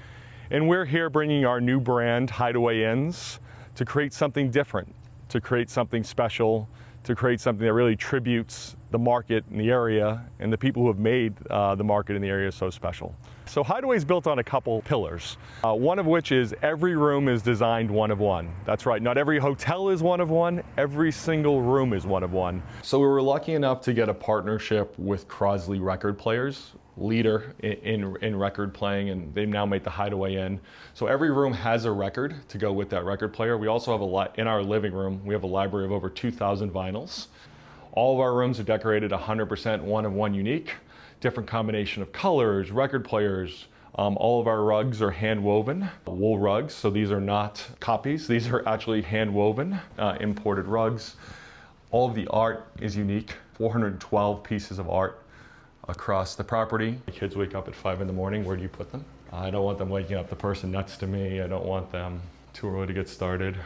and we're here bringing our new brand, Hideaway Inns, to create something different, to create something special, to create something that really tributes the market in the area and the people who have made the market in the area so special. So Hideaway is built on a couple pillars, one of which is every room is designed one of one. That's right, not every hotel is one of one, every single room is one of one. So we were lucky enough to get a partnership with Crosley Record Players, leader in record playing, and they've now made the Hideaway Inn. So every room has a record to go with that record player. We also have in our living room, we have a library of over 2,000 vinyls. All of our rooms are decorated 100% one of one unique, different combination of colors, record players. All of our rugs are hand woven, wool rugs, so these are not copies. These are actually hand woven, imported rugs. All of the art is unique, 412 pieces of art across the property. The kids wake up at 5 in the morning, where do you put them? I don't want them waking up the person next to me. I don't want them too early to get started.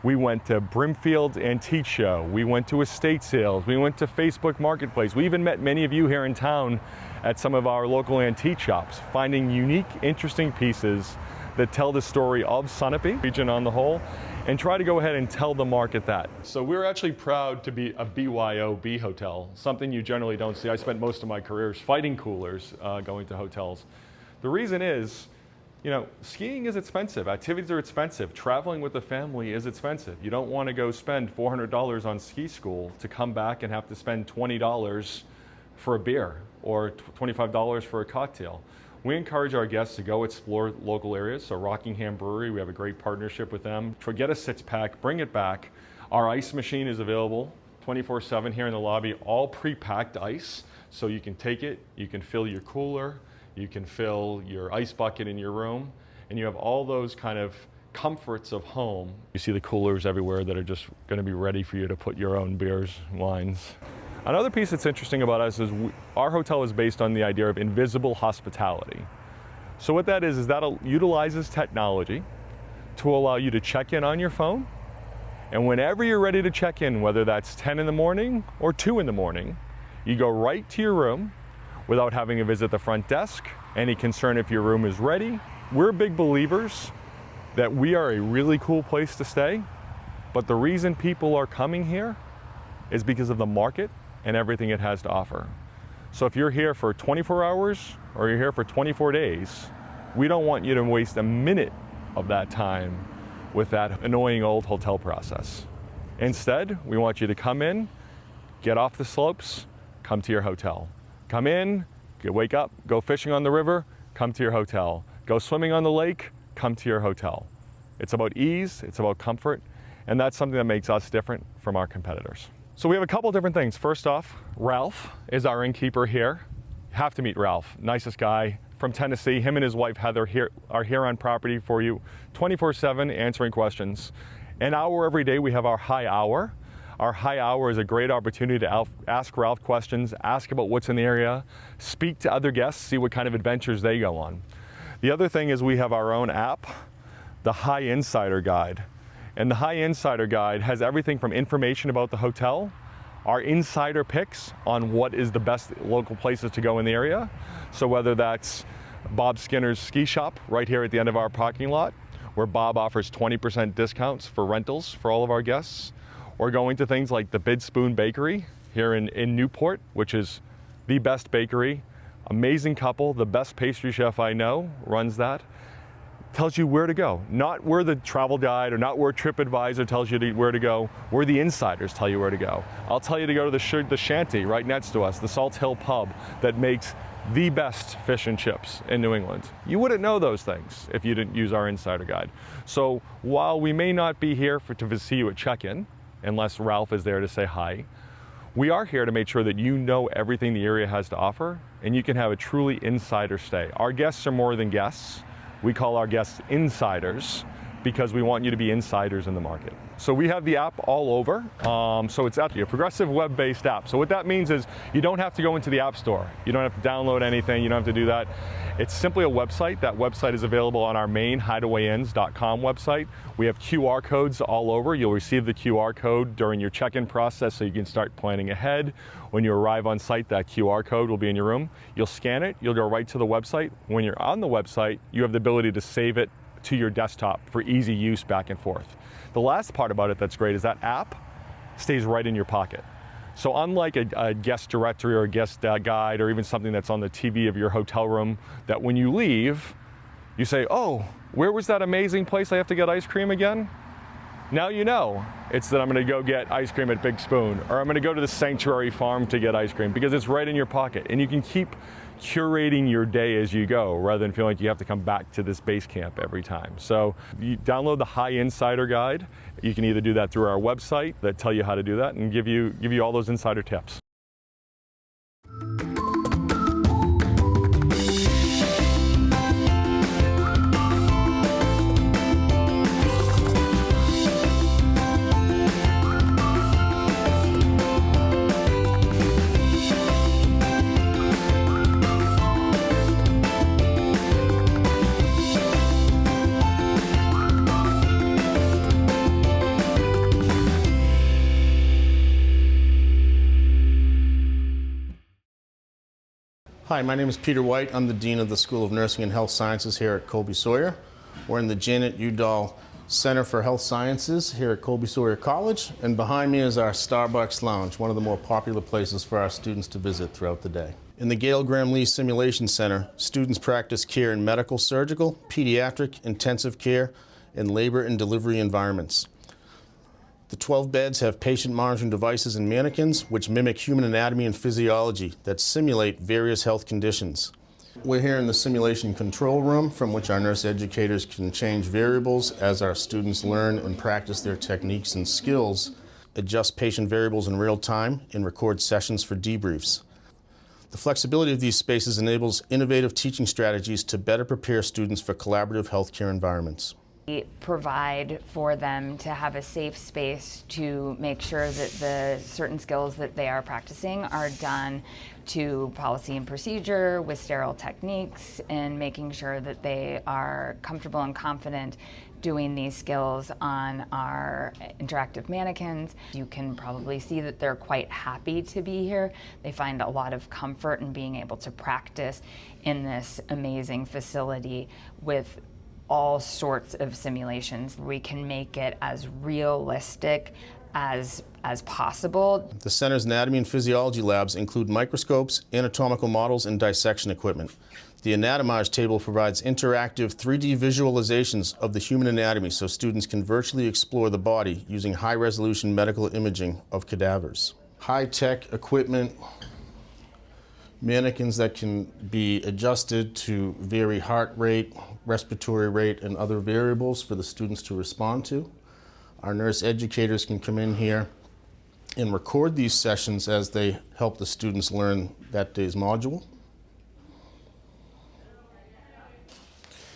We went to Brimfield's Antique Show. We went to estate sales. We went to Facebook Marketplace. We even met many of you here in town at some of our local antique shops, finding unique, interesting pieces that tell the story of Sunapee region on the whole, and try to go ahead and tell the market that. So we're actually proud to be a BYOB hotel, something you generally don't see. I spent most of my careers fighting coolers, going to hotels. The reason is, You know, skiing is expensive, activities are expensive, traveling with the family is expensive. You don't want to go spend $400 on ski school to come back and have to spend $20 for a beer or $25 for a cocktail. We encourage our guests to go explore local areas. So Rockingham Brewery, we have a great partnership with them. Get a six-pack, bring it back. Our ice machine is available 24/7 here in the lobby, all pre-packed ice. So you can take it, you can fill your cooler, you can fill your ice bucket in your room, and you have all those kind of comforts of home. You see the coolers everywhere that are just going to be ready for you to put your own beers, wines. Another piece that's interesting about us is our hotel is based on the idea of invisible hospitality. So what that is that utilizes technology to allow you to check in on your phone, and whenever you're ready to check in, whether that's 10 in the morning or 2 in the morning, you go right to your room without having to visit the front desk, any concern if your room is ready. We're big believers that we are a really cool place to stay, but the reason people are coming here is because of the market and everything it has to offer. So if you're here for 24 hours or you're here for 24 days, we don't want you to waste a minute of that time with that annoying old hotel process. Instead, we want you to come in, get off the slopes, come to your hotel. Come in, wake up, go fishing on the river, come to your hotel. Go swimming on the lake, come to your hotel. It's about ease, it's about comfort, and that's something that makes us different from our competitors. So we have a couple different things. First off, Ralph is our innkeeper here. You have to meet Ralph, nicest guy from Tennessee. Him and his wife Heather are here on property for you 24/7 answering questions. An hour every day we have our high hour. Our high hour is a great opportunity to ask Ralph questions, ask about what's in the area, speak to other guests, see what kind of adventures they go on. The other thing is we have our own app, the High Insider Guide. And the High Insider Guide has everything from information about the hotel, our insider picks on what is the best local places to go in the area. So whether that's Bob Skinner's ski shop right here at the end of our parking lot, where Bob offers 20% discounts for rentals for all of our guests, or going to things like the Bid Spoon Bakery here in Newport, which is the best bakery, amazing couple, the best pastry chef I know runs that, tells you where to go. Not where the travel guide or not where TripAdvisor tells you where to go, where the insiders tell you where to go. I'll tell you to go to the Shanty right next to us, the Salt Hill Pub that makes the best fish and chips in New England. You wouldn't know those things if you didn't use our insider guide. So while we may not be here to see you at check-in, unless Ralph is there to say hi, we are here to make sure that you know everything the area has to offer and you can have a truly insider stay. Our guests are more than guests. We call our guests insiders because we want you to be insiders in the market. So we have the app all over. So it's actually a progressive web-based app. So what that means is you don't have to go into the App Store. You don't have to download anything. You don't have to do that. It's simply a website. That website is available on our main hideawayinns.com website. We have QR codes all over. You'll receive the QR code during your check-in process so you can start planning ahead. When you arrive on site, that QR code will be in your room. You'll scan it. You'll go right to the website. When you're on the website, you have the ability to save it to your desktop for easy use back and forth. The last part about it that's great is that app stays right in your pocket. So unlike a guest directory or a guest guide or even something that's on the TV of your hotel room, that when you leave, you say, oh, where was that amazing place I have to get ice cream again? Now you know. It's that I'm going to go get ice cream at Big Spoon, or I'm going to go to the Sanctuary Farm to get ice cream, because it's right in your pocket. And you can keep curating your day as you go, rather than feeling like you have to come back to this base camp every time. So you download the High Insider Guide. You can either do that through our website that tell you how to do that and give you all those insider tips. Hi, my name is Peter White. I'm the Dean of the School of Nursing and Health Sciences here at Colby-Sawyer. We're in the Janet Udall Center for Health Sciences here at Colby-Sawyer College, and behind me is our Starbucks Lounge, one of the more popular places for our students to visit throughout the day. In the Gail Graham Lee Simulation Center, students practice care in medical, surgical, pediatric, intensive care, and labor and delivery environments. The 12 beds have patient monitoring devices and mannequins which mimic human anatomy and physiology that simulate various health conditions. We're here in the simulation control room from which our nurse educators can change variables as our students learn and practice their techniques and skills, adjust patient variables in real time, and record sessions for debriefs. The flexibility of these spaces enables innovative teaching strategies to better prepare students for collaborative healthcare environments. We provide for them to have a safe space to make sure that the certain skills that they are practicing are done to policy and procedure with sterile techniques, and making sure that they are comfortable and confident doing these skills on our interactive mannequins. You can probably see that they're quite happy to be here. They find a lot of comfort in being able to practice in this amazing facility with all sorts of simulations. We can make it as realistic as possible. The center's anatomy and physiology labs include microscopes, anatomical models, and dissection equipment. The Anatomage table provides interactive 3D visualizations of the human anatomy so students can virtually explore the body using high-resolution medical imaging of cadavers. High-tech equipment, mannequins that can be adjusted to vary heart rate, respiratory rate, and other variables for the students to respond to. Our nurse educators can come in here and record these sessions as they help the students learn that day's module.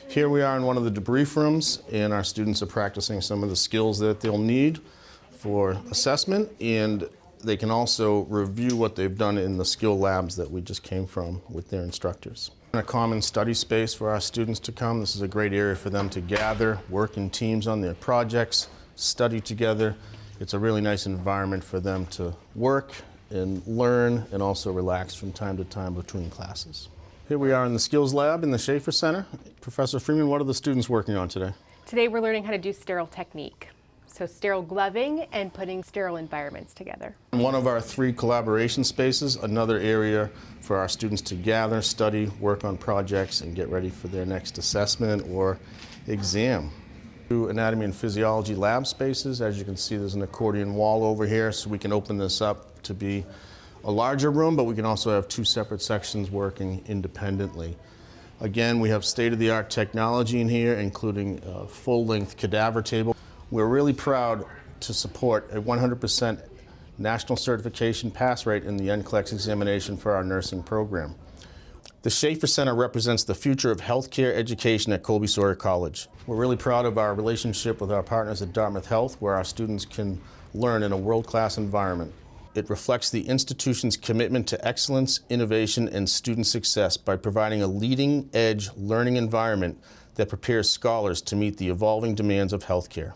Here we are in one of the debrief rooms, and our students are practicing some of the skills that they'll need for assessment, and they can also review what they've done in the skill labs that we just came from with their instructors. A common study space for our students to come. This is a great area for them to gather, work in teams on their projects, study together. It's a really nice environment for them to work and learn and also relax from time to time between classes. Here we are in the skills lab in the Schaefer Center. Professor Freeman, what are the students working on today? Today we're learning how to do sterile technique. So sterile gloving and putting sterile environments together. One of our 3 collaboration spaces, another area for our students to gather, study, work on projects, and get ready for their next assessment or exam. 2 anatomy and physiology lab spaces. As you can see, there's an accordion wall over here, so we can open this up to be a larger room, but we can also have 2 separate sections working independently. Again, we have state-of-the-art technology in here, including a full-length cadaver table. We're really proud to support a 100% national certification pass rate in the NCLEX examination for our nursing program. The Schaefer Center represents the future of healthcare education at Colby-Sawyer College. We're really proud of our relationship with our partners at Dartmouth Health, where our students can learn in a world-class environment. It reflects the institution's commitment to excellence, innovation, and student success by providing a leading-edge learning environment that prepares scholars to meet the evolving demands of healthcare.